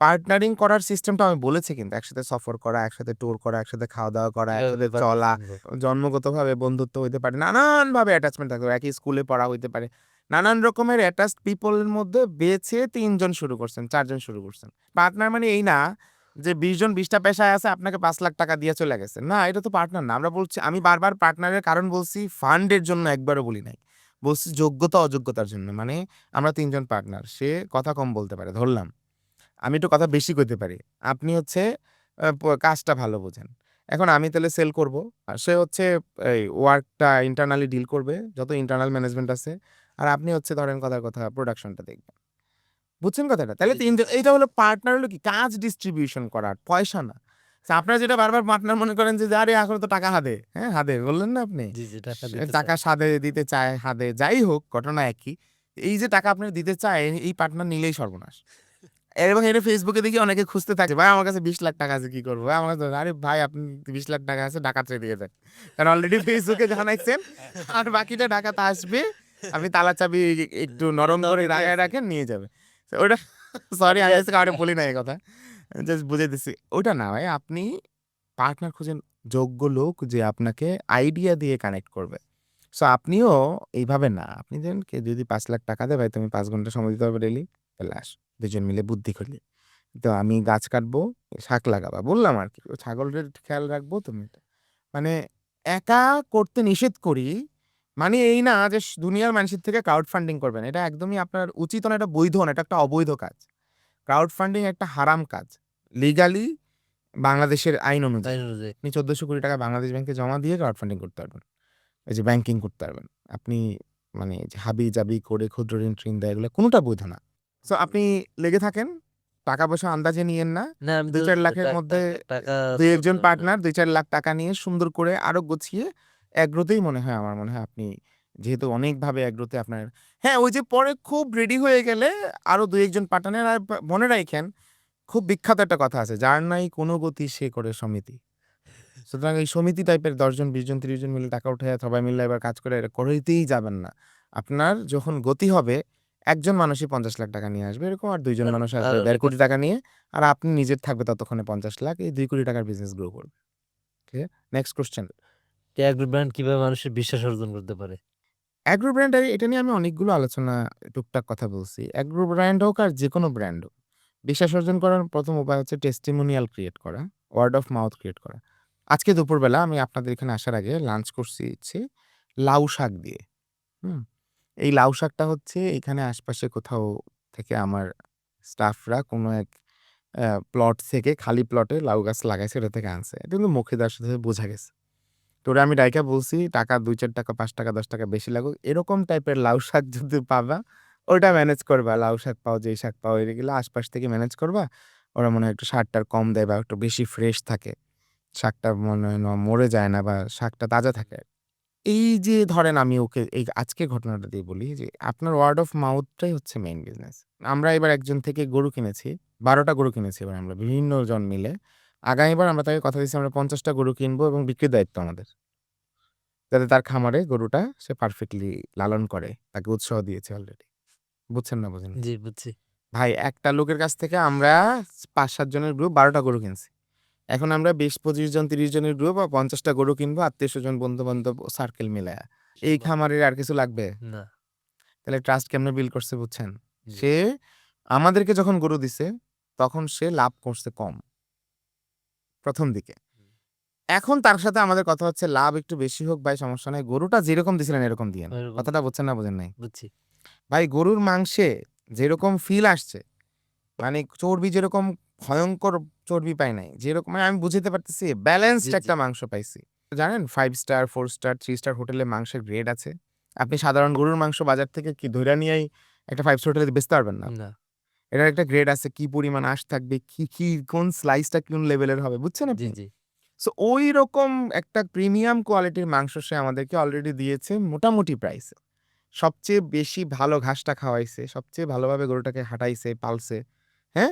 Speaker 1: পার্টনারিং করার সিস্টেমটা আমি বলেছি কিন্তু। একসাথে সফর করা, একসাথে ট্যুর করা, একসাথে খাওয়া-দাওয়া করা,
Speaker 2: কিভাবে
Speaker 1: একসাথে
Speaker 2: ব্যাপারটা
Speaker 1: চলা,
Speaker 2: সম্ভব?
Speaker 1: জন্মগতভাবে বন্ধুত্ব হইতে পারে। নানানভাবে অ্যাটাচমেন্ট থাকতে পারে। একই স্কুলে পড়া হইতে পারে। নানান রকমের অ্যাটাচড পিপল এর মধ্যে বেছে ৩ জন শুরু করছেন, ৪ জন শুরু করছেন। পার্টনার মানে এই না যে ২০ জন ২০ টা পেশায় আছে, আপনাকে ৳৫,০০,০০০ দিয়ে চলে গেছে। না, এটা তো পার্টনার না। আমরা বলছি, আমি বারবার পার্টনারের কারণ বলছি, ফান্ডের জন্য একবারও বলি নাই। বলছি যোগ্যতা অযোগ্যতার জন্য। মানে আমরা ৩ জন পার্টনার। সে কথা কম বলতে পারে, ধরলাম। আমি একটু কথা বেশি কইতে পারি। আপনি হচ্ছে কাজটা ভালো বোঝেন। এখন আমি তাহলে সেল করব। আর সে হচ্ছে এই ওয়ার্কটা ইন্টারনালি ডিল করবে, যত ইন্টারনাল ম্যানেজমেন্ট আছে। আর আপনি হচ্ছে ধরেন কথার কথা প্রোডাকশনটা দেখবেন। বুঝছেন কথাটা? তাইলে
Speaker 2: জি,
Speaker 1: ৩ জন, এইটা হলো পার্টনার হলো কি কাজ ডিস্ট্রিবিউশন করা, পয়সা না। আপনারা যেটা বারবার পার্টনার মনে করেন যে, আরে এখন তো টাকা হাদে। হ্যাঁ, হাদে বললেন না আপনি?
Speaker 2: জি, জি, টাকা দিতে চায়।
Speaker 1: টাকা সাদে দিতে চায়, হাদে। যাই হোক ঘটনা একই। এই যে টাকা আপনি দিতে চায় এই পার্টনার নিলেই সর্বনাশ। এবং এটা ফেসবুকে দেখি অনেকে খুঁজতে থাকে। ভাই আমার কাছে ৳২০,০০,০০০ আছে কি করব? ভাই আমার কাছে, আরে ভাই আপনি ৳২০,০০,০০০ আছে ডাকাতরে দিয়ে দেন। কারণ অলরেডি ফেসবুকে জানাইছেন আর বাকিটা ডাকাত আসবে। আপনি তালা চাবি একটু
Speaker 2: এটা
Speaker 1: নরম
Speaker 2: তো
Speaker 1: করে
Speaker 2: অনেকেই
Speaker 1: লাগায়
Speaker 2: আছে।
Speaker 1: রাখেন, নিয়ে যাবে। তো ওটা সরি
Speaker 2: আমি
Speaker 1: আমি আজকে
Speaker 2: আছি
Speaker 1: কাউরে
Speaker 2: না।
Speaker 1: বলি নাই এই কথা। জাস্ট বুঝাই দিচ্ছি। ওটা না ভাই, আপনি পার্টনার খুঁজেন যোগ্য লোক যে আপনাকে আইডিয়া দিয়ে কানেক্ট করবে। সো আপনিও এইভাবে না। আপনি দেন যদি ৳৫,০০,০০০ দেয়, ভাই তুমি ৫ ঘন্টা সময় দিতে পারবে ডেইলি? তাহলে আসো। ২ জন মিলে বুদ্ধি করি। তো আমি গাছ কাটবো, শাক লাগাবা। বললাম আরকি। ছাগলের খেয়াল রাখবো তুমি। মানে একা করতে নিষেধ করি। মানে এই না যে দুনিয়ার মানুষের থেকে ক্রাউড ফান্ডিং করবেন। এটা একদমই আপনার উচিত না, এটা বৈধ না, এটা একটা অবৈধ কাজ। ক্রাউড ফান্ডিং একটা হারাম কাজ। লিগালি বাংলাদেশের আইন অনুযায়ী।
Speaker 2: তাই অনুযায়ী।
Speaker 1: আপনি ৳১৪০০ কোটি বাংলাদেশ ব্যাংকে জমা দিয়ে ক্রাউড ফান্ডিং করতে পারবেন। এই যে ব্যাংকিং করতে পারবেন। আপনি মানে যে হাবি-জাবি করে ক্ষুদ্র ঋণ দেয় এগুলো কোনটা বৈধ না। সো আপনি লেগে থাকেন। টাকা-পয়সা আন্দাজে নিয়েন না।
Speaker 2: না আমি তো
Speaker 1: ২-৪ লাখের মধ্যে
Speaker 2: টাকা
Speaker 1: ২-১ জন
Speaker 2: তো
Speaker 1: পার্টনার ৳২-৪ লাখ নিয়ে সুন্দর করে আরো গুছিয়ে এগ্রোতেই মনে হয় আমার মনে হয় আপনি যেহেতু অনেকভাবে এগ্রোতে আপনার হ্যাঁ, ওই যে পরে খুব রেডি হয়ে গেলে আরো ২-১ জন পার্টনার আর মনে রাইখেন খুব বিখ্যাত একটা কথা আছে, "যার নাই কোনো গতি সে করে সমিতি।" সুতরাং এই সমিতি টাইপের ১০ জন, ২০ জন, ৩০ জন মিলে টাকা উঠাইয়া সবাই মিলে এবার কাজ করে এটা করাইতেই যাবেন না। আপনার যখন গতি হবে একজন মানুষই ৳৫০ লাখ নিয়ে আসবে এরকম আর ২ জন
Speaker 2: আর
Speaker 1: মানুষ
Speaker 2: আর
Speaker 1: আসবে
Speaker 2: অনেকে
Speaker 1: ৳১.৫ কোটি নিয়ে আর আপনি নিজের থাকবে ততক্ষণে ৫০ লাখ এই ৳২ কোটি বিজনেস গ্রো করবে। Okay? Next question.
Speaker 2: Tag brand কিভাবে মানুষের বিশ্বাস অর্জন করতে পারে?
Speaker 1: অ্যাগ্রো ব্র্যান্ড এটা নিয়ে আমি অনেকগুলো আলোচনা টুকটাক কথা বলছি। অ্যাগ্রো ব্র্যান্ড হোক আর যেকোনো ব্র্যান্ড হোক, বিশ্বাস অর্জন করার ১ম উপায় হচ্ছে টেস্টিমোনিয়াল ক্রিয়েট করা, ওয়ার্ড অফ মাউথ ক্রিয়েট করা। আজকে দুপুরবেলা আমি আপনাদের এখানে আসার আগে লাঞ্চ করছি হচ্ছে লাউ শাক দিয়ে। হুম? এই লাউ শাকটা হচ্ছে এখানে আশপাশে কোথাও থেকে আমার স্টাফরা কোনো এক প্লট থেকে খালি প্লটে লাউ গাছ লাগাইছে ওটা থেকে আনছে। এটা কিন্তু মুখে দেওয়ার সাথে, সাথে বোঝা গেছে। তো ওরে আমি ডাইকা বলছি টাকা ৳২-৳৪ ৳৫ ৳১০ বেশি লাগুক। এরকম টাইপের লাউ শাক যদি পাবা ওইটা ম্যানেজ করবা। লাউ শাক পাও, যেই শাক পাও এগুলা আশপাশ থেকে ম্যানেজ করবা। ওরা মনে হয় একটু সার-টার কম দেয় বা একটু বেশি ফ্রেশ থাকে। শাকটা মনে হয় মরে যায় না বা শাকটা তাজা থাকে। এই যে ধরেন আমি ওকে এই আজকের ঘটনাটা দিয়ে বলি যে আপনার ওয়ার্ড অফ মাউথ টাই হচ্ছে মেইন বিজনেস। আমরা এবার একজন থেকে গরু কিনেছি। ১২ টা গরু কিনেছি এবার আমরা বিভিন্ন জন মিলে। আগামীবার আমরা তাকে কথা দিয়েছি আমরা ৫০ টা গরু কিনবো এবং বিক্রির দায়িত্ব আমাদের। যাতে তার খামারে গরুটা সে পারফেক্টলি লালন করে। তাকে উৎসাহ দিয়েছি অলরেডি। বুঝছেন না বুঝেন?
Speaker 2: জি, বুঝছি।
Speaker 1: ভাই একটা লোকের কাছ থেকে আমরা ৫-৭ জনের গ্রুপ ১২ টা গরু কিনছি। এখন আমরা ২০-২৫ জন ৩০ জনের গ্রুপ বা ৫০ টা গরু কিনবো আত্মীয়স্বজন, বন্ধু-বান্ধব সার্কেল মিলায়া। এই
Speaker 2: বাহ!
Speaker 1: খামারের আর কিছু লাগবে?
Speaker 2: না।
Speaker 1: তাহলে ট্রাস্ট কেমনে বিল্ড করছে বুঝছেন?
Speaker 2: জি।
Speaker 1: সে আমাদেরকে যখন গরু দিছে তখন সে লাভ করছে কম ১ম দিকে।
Speaker 2: হুম।
Speaker 1: এখন তার সাথে আমাদের কথা হচ্ছে লাভ একটু বেশি হোক ভাই সমস্যা নাই। গরুটা যেরকম দিছিলেন এরকম দিয়েন।
Speaker 2: ওইরকম
Speaker 1: কথাটা বুঝছেন না বুঝেন নাই?
Speaker 2: বুঝছি।
Speaker 1: ভাই গরুর মাংসে যেরকম ফিল আসছে, মানে চর্বি যেরকম ভয়ংকর চর্বি পাই নাই। যেরকম মানে আমি বুঝাইতে পারতেছি
Speaker 2: জি,
Speaker 1: ব্যালেন্সড
Speaker 2: জি।
Speaker 1: একটা মাংস পাইছি। জানেন ৫ স্টার, ৪ স্টার, ৩ স্টার হোটেলে মাংসের গ্রেড আছে। আপনি সাধারণ গরুর মাংস বাজার থেকে কি ধইরা নিয়েই একটা ৫ স্টার হোটেলে বেচতে পারবেন না।
Speaker 2: না।
Speaker 1: এটার একটা গ্রেড আছে, কি পরিমাণ আঁশ থাকবে, কি কোন স্লাইসটা কোন লেভেলের হবে বুঝছেন
Speaker 2: জি,
Speaker 1: আপনি?
Speaker 2: জি।
Speaker 1: সো ঐরকম একটা প্রিমিয়াম কোয়ালিটির মাংস সে আমাদেরকে অলরেডি দিয়েছে মোটামুটি প্রাইসে। সবচেয়ে বেশি ভালো ঘাসটা খাওয়াইছে, সবচেয়ে ভালোভাবে গরুটাকে হাঁটাইছে, পালছে। হ্যাঁ?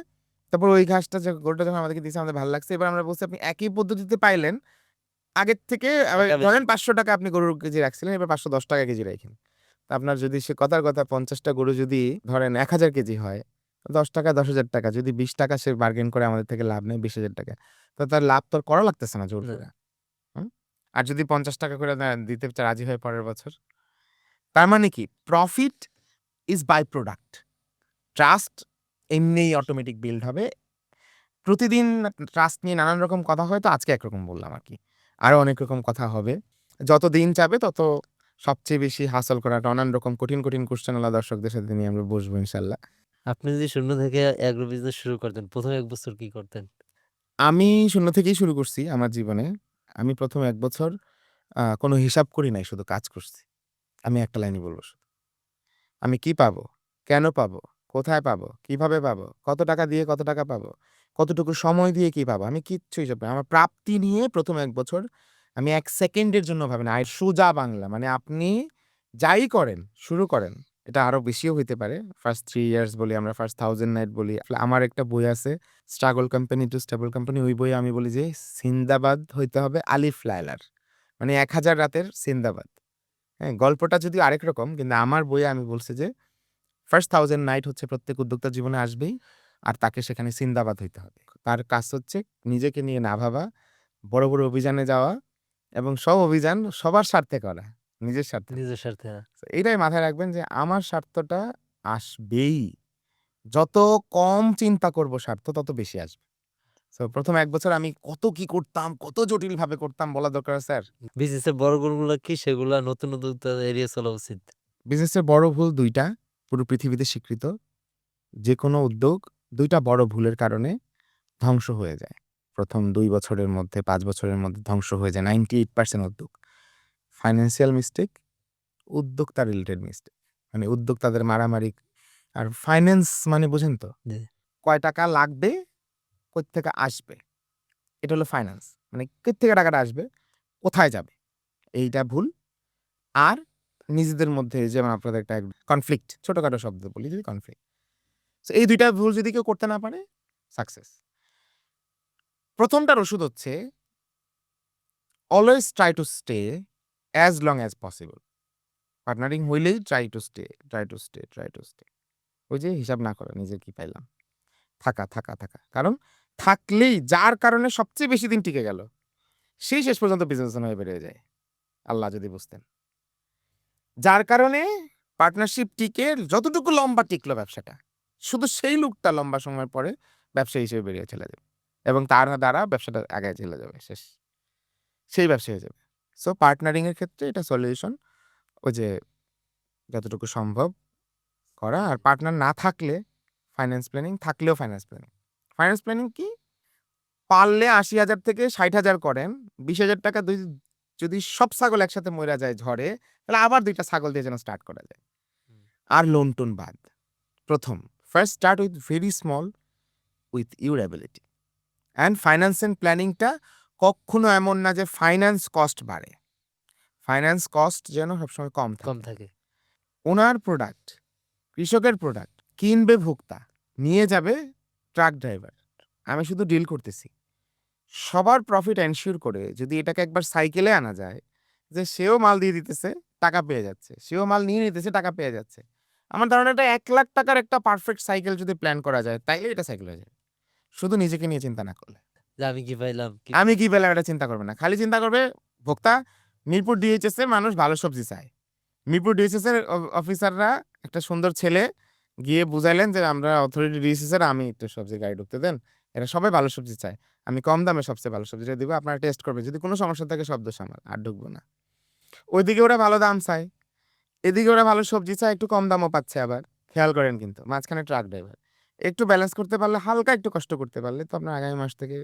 Speaker 1: তারপর ওই ঘাসটা গরুটা যখন আমাদেরকে দিছে আমাদের ভাল লাগছে। এবার আমরা বলছি আপনি একই পদ্ধতিতে পাইলেন। আগের থেকে আবার
Speaker 2: টাকা বেশি।
Speaker 1: ধরেন ৳৫০০ আপনি গরুর কেজি রাখছিলেন, এবার ৳৫১০ কেজি রাইখেন। তো আপনার যদি সে কথার কথা ৫০ টা গরু যদি ধরেন ১,০০০ কেজি হয়, ৳১০ ৳১০,০০০ যদি ৳২০ সে বার্গেন করে আমাদের থেকে লাভ নেয় ৳২০,০০০ তো তার লাভ তো আর করা লাগতেছে না জোর
Speaker 2: না।
Speaker 1: করে। হুম? আর যদি ৳৫০ করে দিতে রাজি হয় পরের বছর। তার মানে কি? Profit is by product. Trust এমনিই অটোমেটিক বিল্ড হবে। প্রতিদিন ট্রাস্ট নিয়ে নানান রকম কথা হয় তো আজকে একরকম বললাম আরকি। আরো অনেক রকম কথা হবে। যত দিন যাবে তত সবচেয়ে বেশি হাসল করা নানান রকম কঠিন, কঠিন কোয়েশ্চেন ওয়ালা দর্শকদের সাথে নিয়ে আমরা বসবো ইনশাআল্লাহ।
Speaker 2: আপনি যদি শূন্য থেকে এগ্রো বিজনেস শুরু করতেন, ১ম ১ বছর কি করতেন?
Speaker 1: আমি শূন্য থেকেই শুরু করছি আমার জীবনে। আমি ১ম ১ বছর কোনো হিসাব করি নাই, শুধু কাজ করছি। আমি একটা লাইনই বলব শুধু। আমি কি পাবো? কেন পাবো? কোথায় পাবো? কিভাবে পাবো? কত টাকা দিয়ে কত টাকা পাবো? কতটুকু সময় দিয়ে কি পাবো? আমি কিচ্ছু হিসাব করি আমার প্রাপ্তি নিয়ে ১ম ১ বছর আমি ১ সেকেন্ডের জন্য ভাবিনি। আর সোজা বাংলা মানে আপনি যাই করেন, শুরু করেন। এটা আরো বেশিও হইতে পারে। ফার্স্ট ৩ ইয়ার্স বলি আমরা, ফার্স্ট 1000 নাইট বলি। আমার একটা বই আছে 'struggle company to stable company' ওই বইয়ে আমি বলি যে সিন্দাবাদ হইতে হবে আলিফ লায়লার। মানে ১০০০ রাতের সিন্দাবাদ। হ্যাঁ? গল্পটা যদিও আরেক রকম কিন্তু আমার বইয়ে আমি বলছি যে ফার্স্ট 1000 নাইট হচ্ছে প্রত্যেক উদ্যোক্তার জীবনে আসবেই। আর তাকে সেখানে সিন্দাবাদ হইতে হবে। তার কাজ হচ্ছে নিজেকে নিয়ে না ভাবা, বড়, বড় অভিযানে যাওয়া এবং সব অভিযান সবার স্বার্থে করা। নিজের স্বার্থে না।
Speaker 2: নিজের স্বার্থে না।
Speaker 1: So, এইটাই মাথায় রাখবেন যে আমার স্বার্থটা আসবেই। যত কম চিন্তা করব স্বার্থ তত বেশি আসবে। সো ১ম ১ বছর আমি কত কি করতাম, কত জটিলভাবে করতাম বলা দরকার স্যার?
Speaker 2: বিজনেসের বড় গুণগুলো কি সেগুলা নতুন উদ্যোক্তা এড়িয়ে চলা উচিত।
Speaker 1: বিজনেসের বড় ভুল ২ টা পুরো পৃথিবীতে স্বীকৃত। যেকোনো উদ্যোগ ২ টা বড় ভুলের কারণে ধ্বংস হয়ে যায়। ১ম ২ বছরের মধ্যে ৫ বছরের মধ্যে ধ্বংস হয়ে যায় 98% উদ্যোগ। ফাইন্যান্সিয়াল মিস্টেক, উদ্যোক্তা রিলেটেড মিস্টেক। মানে উদ্যোক্তাদের মারামারি। আর ফাইন্যান্স মানে বোঝেন তো?
Speaker 2: জি।
Speaker 1: কয় টাকা লাগবে, কোত্থেকে আসবে। এটা হলো ফাইন্যান্স। মানে কোত্থেকে টাকাটা আসবে, কোথায় যাবে। এইটা ভুল। আর নিজেদের মধ্যে যেমন আপনাদের একটা কনফ্লিক্ট, ছোটখাটো শব্দ বলি যদি কনফ্লিক্ট। সো এই ২ টা ভুল যদি কেউ করতে না পারে, সাকসেস। ১ম টার ওষুধ হচ্ছে always try to stay as long as possible. Partnering হইলেই try to stay, try to stay, try to stay. ওই যে হিসাব না করা নিজের কি পাইলাম। থাকা, থাকা, থাকা। কারণ থাকলেই যার কারণে সবচেয়ে বেশি দিন টিকে গেল, সেই শেষ পর্যন্ত বিজনেসম্যান হয়ে বেরিয়ে যায়। আল্লাহ যদি বুঝতেন। যার কারণে পার্টনারশিপ টিকে যতটুকু লম্বা টিকলো ব্যবসাটা, শুধু সেই লোকটা লম্বা সময় পরে ব্যবসায়ী হিসেবে বেরিয়ে চলে যাবে। এবং তার দ্বারা ব্যবসাটা আগায় চলে যাবে, শেষ। সেই ব্যবসা হয়ে যাবে। সো পার্টনারিং এর ক্ষেত্রে এটা সলিউশন। ওই যে যতটুকু সম্ভব করা। আর পার্টনার না থাকলে ফাইন্যান্স প্ল্যানিং, থাকলেও ফাইন্যান্স প্ল্যানিং। ফাইন্যান্স প্ল্যানিং কি? পারলে ৮০,০০০ থেকে ৬০,০০০ করেন। ২০,০০০ টাকা যদি সব ছাগল একসাথে মইরা যায় ঝড়ে, তাহলে আবার ২ টা ছাগল দিয়ে যেন স্টার্ট করা যায়। আর লোন-টোন বাদ। ১ম first start with very small with your ability. And finance and প্ল্যানিংটা কক্ষনো এমন না যে ফাইন্যান্স কস্ট বাড়ে। ফাইন্যান্স কস্ট যেন সবসময় কম
Speaker 2: কম
Speaker 1: থাকে।
Speaker 2: থাকে।
Speaker 1: ওনার প্রোডাক্ট, কৃষকের প্রোডাক্ট কিনবে ভোক্তা, নিয়ে যাবে ট্রাক ড্রাইভার। আমি শুধু ডিল করতেছি। সবার প্রফিট এনশিওর করে যদি এটাকে একবার সাইকেলে আনা যায়, যে সেও মাল দিয়ে দিতেছে, টাকা পেয়ে যাচ্ছে। সেও মাল নিয়ে নিতেছে, টাকা পেয়ে যাচ্ছে। আমার ধারণা এটা ৳১,০০,০০০ টাকার একটা পারফেক্ট সাইকেল যদি প্ল্যান করা যায়, তাইলে এটা সাইকেল হয়ে যাবে। শুধু নিজেকে নিয়ে চিন্তা না করলে।
Speaker 2: যে আমি কি পাইলাম?
Speaker 1: আমি কি পেলাম এটা চিন্তা করবে না। খালি চিন্তা করবে ভোক্তা, মিরপুর ডিএইচএস এর মানুষ ভালো সবজি চায়। মিরপুর ডিএইচএস এর অফিসাররা একটা সুন্দর ছেলে গিয়ে বুঝাইলেন যে আমরা অথরিটি ডিএইচএস এর, আমি একটু সবজি গাড়ি ঢুকতে দেন। এরা সবাই ভালো সবজি চায়। আমি কম দামে সবচেয়ে ভালো সবজিটা দিব। আপনারা টেস্ট করবেন। যদি কোনো সমস্যা থাকে সব দোষ আমার। আর ঢুকবো না। ওইদিকে ওরা ভালো দাম চায়। এদিকে ওরা ভালো সবজি চায়, একটু কম দামও পাচ্ছে আবার। খেয়াল করেন কিন্তু। মাঝখানে ট্রাক ড্রাইভার। একটু ব্যালেন্স করতে পারলে, হালকা একটু কষ্ট করতে পারলে তো আপনার আগামী মাস থেকে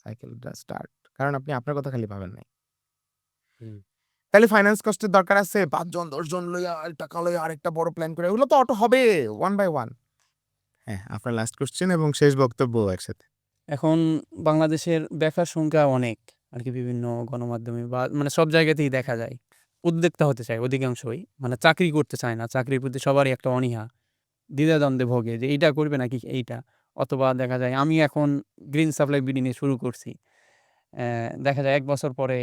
Speaker 1: সাইকেলটা স্টার্ট। কারণ আপনি আপনার কথা খালি ভাবেন নাই।
Speaker 2: হুম।
Speaker 1: তাহলে ফাইন্যান্স কস্টের দরকার আছে ৫ জন ১০ জন লইয়া টাকা লইয়া আরেকটা বড় প্ল্যান করে। ওগুলো তো অটো হবে ওয়ান বাই ওয়ান। হ্যাঁ, আপনার লাস্ট কোয়েশ্চেন এবং শেষ বক্তব্য একসাথে।
Speaker 3: এখন বাংলাদেশের বেকার সংখ্যা অনেক আরকি, বিভিন্ন গণমাধ্যমে বা মানে সব জায়গাতেই দেখা যায়। উদ্যোক্তা হতে চায় অধিকাংশই। মানে চাকরি করতে চায় না। চাকরির প্রতি সবারই একটা অনীহা। দ্বিধাদ্বন্দ্বে ভোগে যে এইটা করবে নাকি এইটা। অথবা দেখা যায় আমি এখন গ্রিন সাপ্লাই বিডি নিয়ে শুরু করছি। দেখা যায় ১ বছর পরে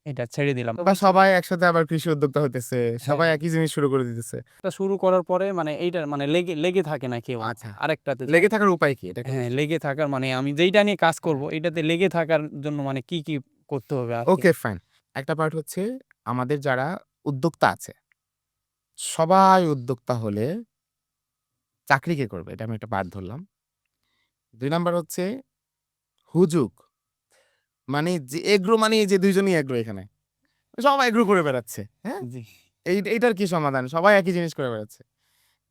Speaker 3: এটা ছেড়ে দিলাম।
Speaker 1: বা সবাই একসাথে আবার কৃষি উদ্যোক্তা হইতেছে। সবাই
Speaker 3: হ্যাঁ।
Speaker 1: একই জিনিস শুরু করে দিতেছে।
Speaker 3: এটা শুরু করার পরে মানে এইটার মানে লেগে থাকে না কেউ
Speaker 1: আচ্ছা।
Speaker 3: আরেকটাতে।
Speaker 1: লেগে থাকার উপায় কি? এটা একটু
Speaker 3: হ্যাঁ, লেগে থাকার মানে আমি যেইটা নিয়ে কাজ করব এটাতে লেগে থাকার জন্য মানে কি করতে হবে আরকি?
Speaker 1: Okay fine. একটা পার্ট হচ্ছে আমাদের যারা উদ্যোক্তা আছে, সবাই উদ্যোক্তা হলে চাকরি কে করবে? এটা আমি একটা পার্ট ধরলাম। ২ নাম্বার হচ্ছে হুজুগ। মানে যে এগ্রো মানে এই যে ২ জনই এগ্রো এখানে। সবাই এগ্রো করে বেড়াচ্ছে। হ্যাঁ?
Speaker 3: জি।
Speaker 1: এইটার কি সমাধান? সবাই একই জিনিস করে বেড়াচ্ছে।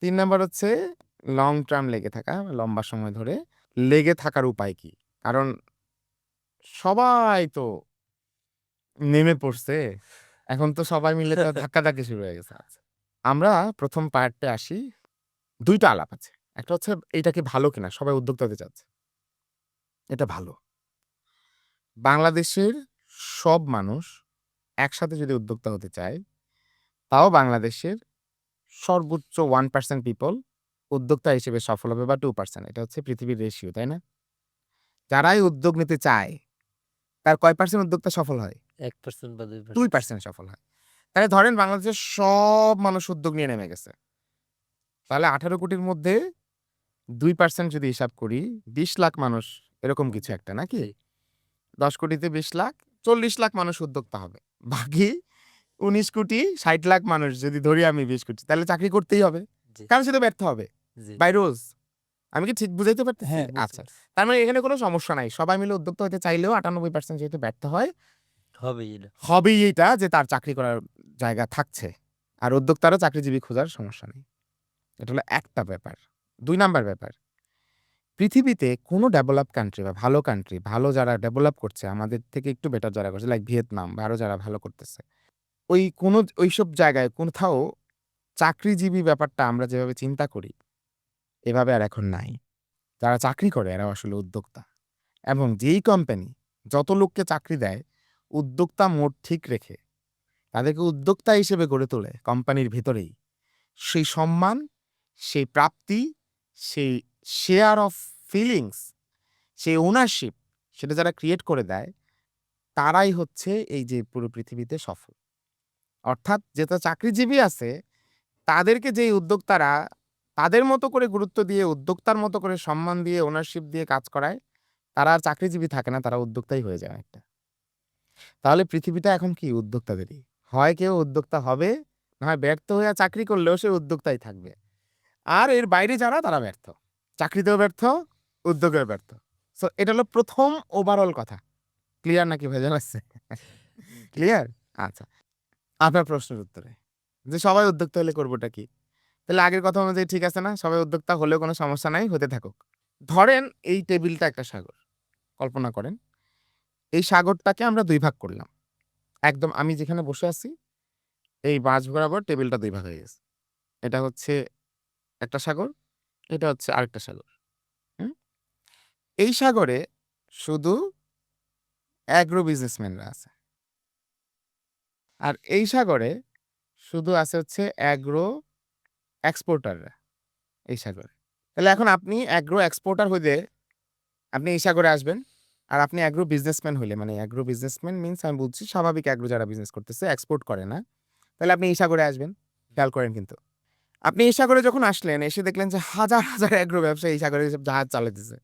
Speaker 1: ৩ নাম্বার হচ্ছে লং টার্ম লেগে থাকা, লম্বা সময় ধরে লেগে থাকার উপায় কি? কারণ সবাই তো নেমে পড়ছে। এখন তো সবাই মিলে তো ধাক্কাধাক্কি শুরু হয়ে গেছে। আচ্ছা। আমরা ১ম পার্টে আসি। ২ টা আলাপ আছে। একটা হচ্ছে এইটা কি ভালো কিনা? সবাই উদ্যোক্তা হতে চাচ্ছে। এটা ভালো। বাংলাদেশের সব মানুষ একসাথে যদি উদ্যোক্তা হতে চায়, তাও বাংলাদেশের সর্বোচ্চ 1% পিপল উদ্যোক্তা হিসেবে সফল হবে বা 2%। এটা হচ্ছে পৃথিবীর রেশিও, তাই না? যারাই উদ্যোগ নিতে চায়, তার কয় পার্সেন্ট উদ্যোক্তা সফল হয়?
Speaker 2: ১% বা ২%।
Speaker 1: 2% সফল হয়। তাহলে ধরেন বাংলাদেশের সব মানুষ উদ্যোগ নিয়ে নেমে গেছে। তাহলে ১৮ কোটির মধ্যে 2% যদি হিসাব করি, ২০ লাখ মানুষ এরকম কিছু একটা নাকি?
Speaker 2: জি।
Speaker 1: ১০ কোটিতে ২০ লাখ, ৪০ লাখ মানুষ উদ্যোক্তা হবে। বাকি ১৯ কোটি ৬০ লাখ মানুষ যদি ধরি আমি ২০ কোটি, তাহলে চাকরি করতেই হবে।
Speaker 2: জি।
Speaker 1: কারণ সে তো ব্যর্থ হবে।
Speaker 2: জি।
Speaker 1: By rules. আমি কি ঠিক বুঝাইতে পারতেছি?
Speaker 3: হ্যাঁ, বুঝতে
Speaker 1: আচ্ছা।
Speaker 3: পারছি।
Speaker 1: তার মানে এখানে কোনো সমস্যা নাই। সবাই মিলে উদ্যোক্তা হতে চাইলেও ৯৮% যেহেতু ব্যর্থ হয়,
Speaker 2: হবেই এটা।
Speaker 1: হবেই এটা যে তার চাকরি করার জায়গা থাকছে। আর উদ্যোক্তারও চাকরিজীবী খোঁজার সমস্যা নেই। এটা হলো একটা ব্যাপার। ২ নাম্বার ব্যাপার। পৃথিবীতে কোনো ডেভেলপ কান্ট্রি বা ভালো কান্ট্রি, ভালো যারা ডেভেলপ করছে, আমাদের থেকে একটু বেটার যারা করছে, লাইক ভিয়েতনাম বা আরো যারা ভালো করতেছে। ওইসব জায়গায় কোথাও চাকরিজীবী ব্যাপারটা আমরা যেভাবে চিন্তা করি, এভাবে আর এখন নাই। যারা চাকরি করে এরাও আসলে উদ্যোক্তা। এবং যেই কোম্পানি যত লোককে চাকরি দেয়, উদ্যোক্তা মোড ঠিক রেখে তাদেরকে উদ্যোক্তা হিসেবে গড়ে তোলে কোম্পানির ভেতরেই, সেই সম্মান, সেই প্রাপ্তি, সেই শেয়ার অফ ফিলিংস, সেই ওনারশিপ সেটা যারা ক্রিয়েট করে দেয়, তারাই হচ্ছে এই যে পুরো পৃথিবীতে সফল। অর্থাৎ যেটা চাকরিজীবী আছে, তাদেরকে যেই উদ্যোক্তারা তাদের মতো করে গুরুত্ব দিয়ে, উদ্যোক্তার মতো করে সম্মান দিয়ে, ওনারশিপ দিয়ে কাজ করায়, তারা আর চাকরিজীবী থাকে না, তারা উদ্যোক্তাই হয়ে যায় একটা। তাহলে পৃথিবীটা এখন কি উদ্যোক্তাদেরই। হয় কেউ উদ্যোক্তা হবে, না হয় ব্যর্থ হয়ে চাকরি করলেও সে উদ্যোক্তাই থাকবে। আর এর বাইরে যারা তারা ব্যর্থ। চাকরিতেও ব্যর্থ, উদ্যোগেও ব্যর্থ। সো এটা হলো ১ম ওভারঅল কথা। ক্লিয়ার নাকি ভেজাল আছে? ক্লিয়ার? আচ্ছা। আপনার প্রশ্নের উত্তরে যে সবাই উদ্যোক্তা হলে করবোটা কি? তাহলে আগের কথা অনুযায়ী ঠিক আছে না? সবাই উদ্যোক্তা হলেও কোনো সমস্যা নাই, হতে থাকুক। ধরেন এই টেবিলটা একটা সাগর। কল্পনা করেন। এই সাগরটাকে আমরা ২ ভাগ করলাম। একদম আমি যেখানে বসে আছি, এই মাঝ বরাবর টেবিলটা ২ ভাগ হয়ে গেছে। এটা হচ্ছে একটা সাগর, এটা হচ্ছে আরেকটা সাগর। হুম? এই সাগরে শুধু অ্যাগ্রো বিজনেসম্যানরা আছে। আর এই সাগরে শুধু আছে হচ্ছে অ্যাগ্রো এক্সপোর্টাররা এই সাগরে। তাহলে এখন আপনি অ্যাগ্রো এক্সপোর্টার হইলে আপনি এই সাগরে আসবেন। আর আপনি অ্যাগ্রো বিজনেসম্যান হইলে, মানে অ্যাগ্রো বিজনেসম্যান মিনস আমি বলছি স্বাভাবিক অ্যাগ্রো যারা বিজনেস করতেছে, এক্সপোর্ট করে না। তাহলে আপনি এই সাগরে আসবেন। খেয়াল করেন কিন্তু। আপনি এই সাগরে যখন আসলেন, এসে দেখলেন যে হাজার, হাজার অ্যাগ্রো ব্যবসায়ী এই সাগরে এসব জাহাজ চালাইতেছে।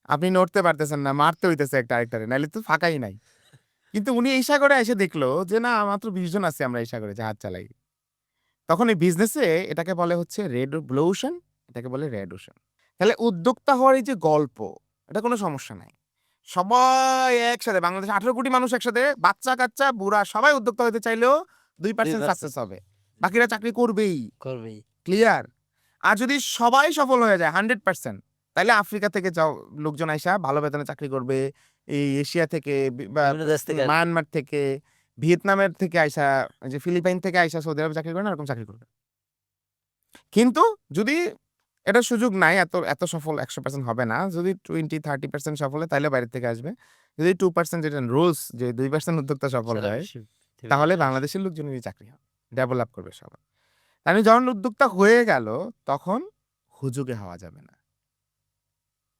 Speaker 1: আপনি নড়তে পারতেছেন না, মারতে হইতেছে একটা আরেকটারে, নাইলে তো ফাঁকাই নাই। কিন্তু উনি এই সাগরে এসে দেখলো যে না মাত্র ২০ জন আছি আমরা এই সাগরে জাহাজ চালাই। তখন এই বিজনেসে এটাকে বলে হচ্ছে রেড ব্লু ওশান, এটাকে বলে রেড ওশান। তাহলে উদ্যোক্তা হওয়ার এই যে গল্প, এটা কোনো সমস্যা নাই। সবাই একসাথে বাংলাদেশে ১৮ কোটি মানুষ একসাথে, বাচ্চা-কাচ্চা, বুড়া সবাই উদ্যোক্তা হতে চাইলেও ২%
Speaker 2: 2%
Speaker 1: সাকসেস হবে। বাকিরা চাকরি করবেই।
Speaker 2: করবেই।
Speaker 1: ক্লিয়ার? আর যদি সবাই সফল হয়ে যায় 100%, তাইলে আফ্রিকা থেকে লোকজন আইসা ভালো বেতনে চাকরি করবে। এই এশিয়া থেকে বা
Speaker 2: বিভিন্ন দেশ থেকে আসবে।
Speaker 1: মায়ানমার থেকে, ভিয়েতনামের থেকে আইসা, যে ফিলিপাইন থেকে আইসা সৌদি আরবে চাকরি করে না, এরকম চাকরি করবে। কিন্তু যদি এটার সুযোগ নাই, এত সফল ১০০% হবে না। যদি 20-30% সফল হয় তাইলে বাইরে থেকে আসবে। যদি 2% যেটা রুলস, যে 2% উদ্যোক্তা সফল
Speaker 2: সারা
Speaker 1: হয়,
Speaker 2: বিশ্বে পৃথিবীতে
Speaker 1: তাহলে
Speaker 2: আসবে।
Speaker 1: বাংলাদেশের লোকজনেরই চাকরি হবে। ডেভেলপ করবে সবাই। তার মানে যখন উদ্যোক্তা হয়ে গেল, তখন হুজুগে হওয়া যাবে না।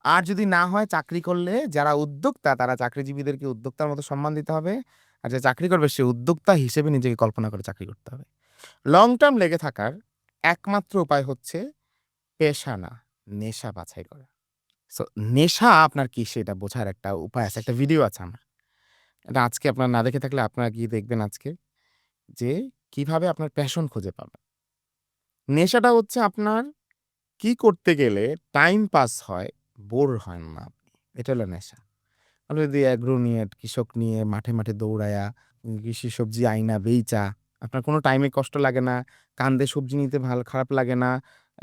Speaker 1: আর যদি না হয়, চাকরি করলে যারা উদ্যোক্তা তারা চাকরিজীবীদেরকে উদ্যোক্তার মতো সম্মান দিতে হবে। আর যে চাকরি করবে সে উদ্যোক্তা হিসেবে নিজেকে কল্পনা করে চাকরি করতে হবে। লং টার্ম লেগে থাকার একমাত্র উপায় হচ্ছে পেশা না, নেশা বাছাই করা। সো নেশা আপনার কি সেটা বোঝার একটা উপায় আছে। একটা ভিডিও আছে আমার। এটা আজকে আপনারা না দেখে থাকলে আপনারা গিয়ে দেখবেন আজকে, যে কিভাবে আপনার প্যাশন খুঁজে পাবেন। নেশাটা হচ্ছে আপনার কি করতে গেলে টাইম পাস হয়, বোর হন না আপনি। এটা হলো নেশা। আপনি যদি এগ্রো নিয়ে, কৃষক নিয়ে মাঠে, মাঠে দৌড়ায়া কৃষি সবজি আইনা বেইচা, আপনার কোনো টাইমে কষ্ট লাগে না, কান্দে সবজি নিতে খারাপ লাগে না,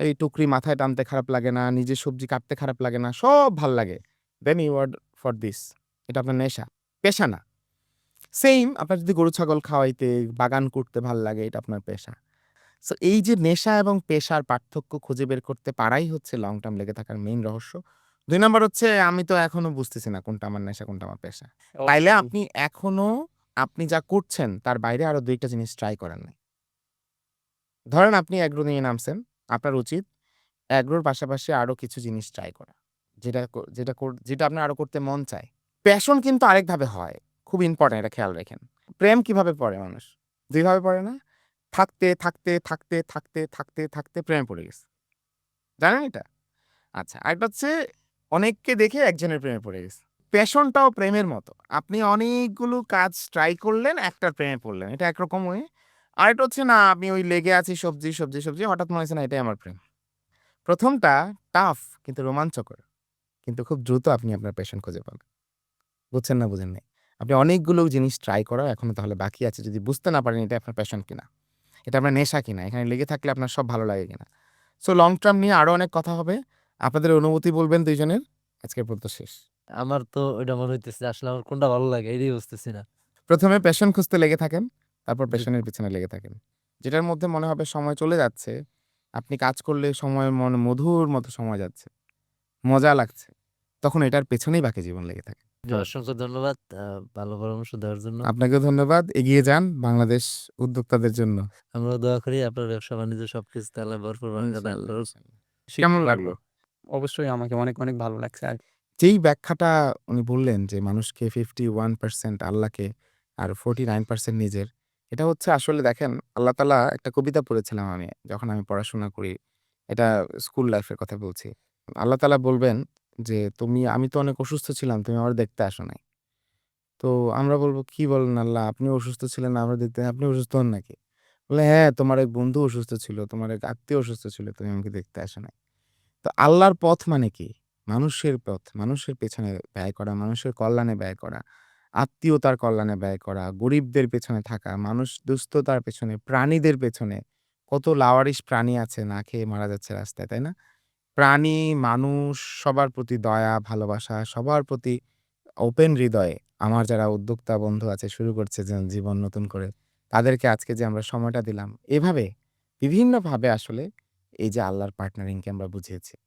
Speaker 1: এই টুকরি মাথায় টানতে খারাপ লাগে না, নিজের সবজি কাটতে খারাপ লাগে না, সব ভাল লাগে। Then you are for this. এটা আপনার নেশা, পেশা না। সেইম আপনার যদি গরু ছাগল খাওয়াইতে, বাগান করতে ভাল লাগে, এটা আপনার পেশা। সো এই যে নেশা এবং পেশার পার্থক্য খুঁজে বের করতে পারাই হচ্ছে লং টার্ম লেগে থাকার মেইন রহস্য। ২ নাম্বার হচ্ছে আমি তো এখনো বুঝতেছি না কোনটা আমার নেশা, কোনটা আমার পেশা। তাইলে
Speaker 3: অবশ্যই।
Speaker 1: আপনি এখনো আপনি যা করছেন তার বাইরে আরো ২ টা জিনিস ট্রাই করেন নাই। ধরেন আপনি অ্যাগ্রো নিয়ে নামছেন, আপনার উচিত অ্যাগ্রোর পাশাপাশি আরো কিছু জিনিস ট্রাই করা। যেটা আপনার আরো করতে মন চায়। প্যাশন কিন্তু আরেকভাবে হয়। খুব ইম্পোর্টেন্ট, এটা খেয়াল রাখেন। প্রেম কিভাবে পড়ে মানুষ? ২ ভাবে পড়ে না? থাকতে, থাকতে, থাকতে, থাকতে, থাকতে, থাকতে প্রেমে পড়ে গেছে। জানেন এটা? আচ্ছা, আরেকটা হচ্ছে অনেককে দেখে একজনের প্রেমে পড়ে গেছে। প্যাশনটাও প্রেমের মতো। আপনি অনেকগুলো কাজ ট্রাই করলেন, একটার প্রেমে পড়লেন। এটা একরকম ওয়ে। আরেকটা হচ্ছে না, আমি ওই লেগে আছি সবজি, সবজি, সবজি, হঠাৎ মনে হয়েছে না এটাই আমার প্রেম। প্রথমটা টাফ কিন্তু রোমাঞ্চকর। কিন্তু খুব দ্রুত আপনি আপনার প্যাশন খুঁজে পাবেন। বুঝছেন না বুঝেন নাই। আপনি অনেকগুলো জিনিস ট্রাই করার এখনো তাহলে বাকি আছে যদি বুঝতে না পারেন এটা আপনার প্যাশন কিনা। এটা আপনার নেশা কিনা। এখানে লেগে থাকলে আপনার সব ভালো লাগে কিনা। সো লং টার্ম নিয়ে আরো অনেক কথা হবে। আপনাদের অনুভূতি বলবেন ২ জনের। আজকের পর্ব শেষ।
Speaker 2: আমার তো ওইটা মনে হইতেছে আসলে আমার কোনটা ভালো লাগে এটাই বুঝতেছি না।
Speaker 1: ১ম এ প্যাশন খুঁজতে লেগে থাকেন, তারপর
Speaker 2: জি।
Speaker 1: প্যাশনের পেছনে লেগে থাকেন। যেটার মধ্যে মনে হবে সময় চলে যাচ্ছে, আপনি কাজ করলে সময় মধুর মতো সময় যাচ্ছে, মজা লাগছে। তখন এটার পেছনেই বাকি জীবন লেগে থাকে।
Speaker 2: জি, অসংখ্য ধন্যবাদ ভালো পরামর্শ দেওয়ার জন্য।
Speaker 1: আপনাকেও ধন্যবাদ। এগিয়ে যান বাংলাদেশ উদ্যোক্তাদের জন্য।
Speaker 2: আমরাও দোয়া করি আপনার ব্যবসা-বাণিজ্য সবকিছুতে আল্লাহ ভরপুর বরকত দান
Speaker 1: ইনশাআল্লাহ,
Speaker 2: করুক।
Speaker 1: ইনশাআল্লাহ। কেমন লাগলো?
Speaker 3: অবশ্যই আমাকে অনেক, অনেক ভালো লাগছে। আর
Speaker 1: যেই ব্যাখ্যাটা উনি বললেন যে মানুষকে 51% আল্লাহকে আর 49% নিজের। এটা হচ্ছে আসলে দেখেন আল্লাহ তাআলা একটা কবিতা পড়েছিলাম আমি যখন আমি পড়াশোনা করি। এটা স্কুল লাইফ এর কথা বলছি। আল্লাহ তাআলা বলবেন যে, আমি তো অনেক অসুস্থ ছিলাম, তুমি আমার দেখতে আসো নাই। তো আমরা বলব, "কি বলেন আল্লাহ? আপনিও অসুস্থ ছিলেন, আমরা দেখতে আপনি অসুস্থ হন নাকি?" বলে, "হ্যাঁ, তোমার এক বন্ধু অসুস্থ ছিল, তোমার এক আত্মীয় অসুস্থ ছিল, তুমি আমাকে দেখতে আসো নাই।" তো আল্লাহর পথ মানে কি? মানুষের পথ, মানুষের পেছনে ব্যয় করা, মানুষের কল্যাণে ব্যয় করা, আত্মীয়তার কল্যাণে ব্যয় করা, গরিবদের পেছনে থাকা, মানুষ দুস্থতার পেছনে, প্রাণীদের পেছনে। কত লাওয়ারিস প্রাণী আছে না খেয়ে মারা যাচ্ছে রাস্তায়, তাই না? প্রাণী, মানুষ সবার প্রতি দয়া, ভালোবাসা, সবার প্রতি ওপেন হৃদয়ে আমার যারা উদ্যোক্তা বন্ধু আছে শুরু করছে জীবন নতুন করে, তাদেরকে আজকে যে আমরা সময়টা দিলাম, এভাবে বিভিন্নভাবে আসলে এই যে আল্লাহর পার্টনারিংকে আমরা বুঝিয়েছি।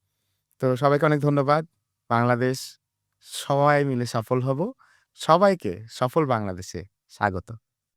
Speaker 1: তো সবাইকে অনেক ধন্যবাদ। বাংলাদেশ সবাই মিলে সফল হব। সবাইকে সফল বাংলাদেশে স্বাগত।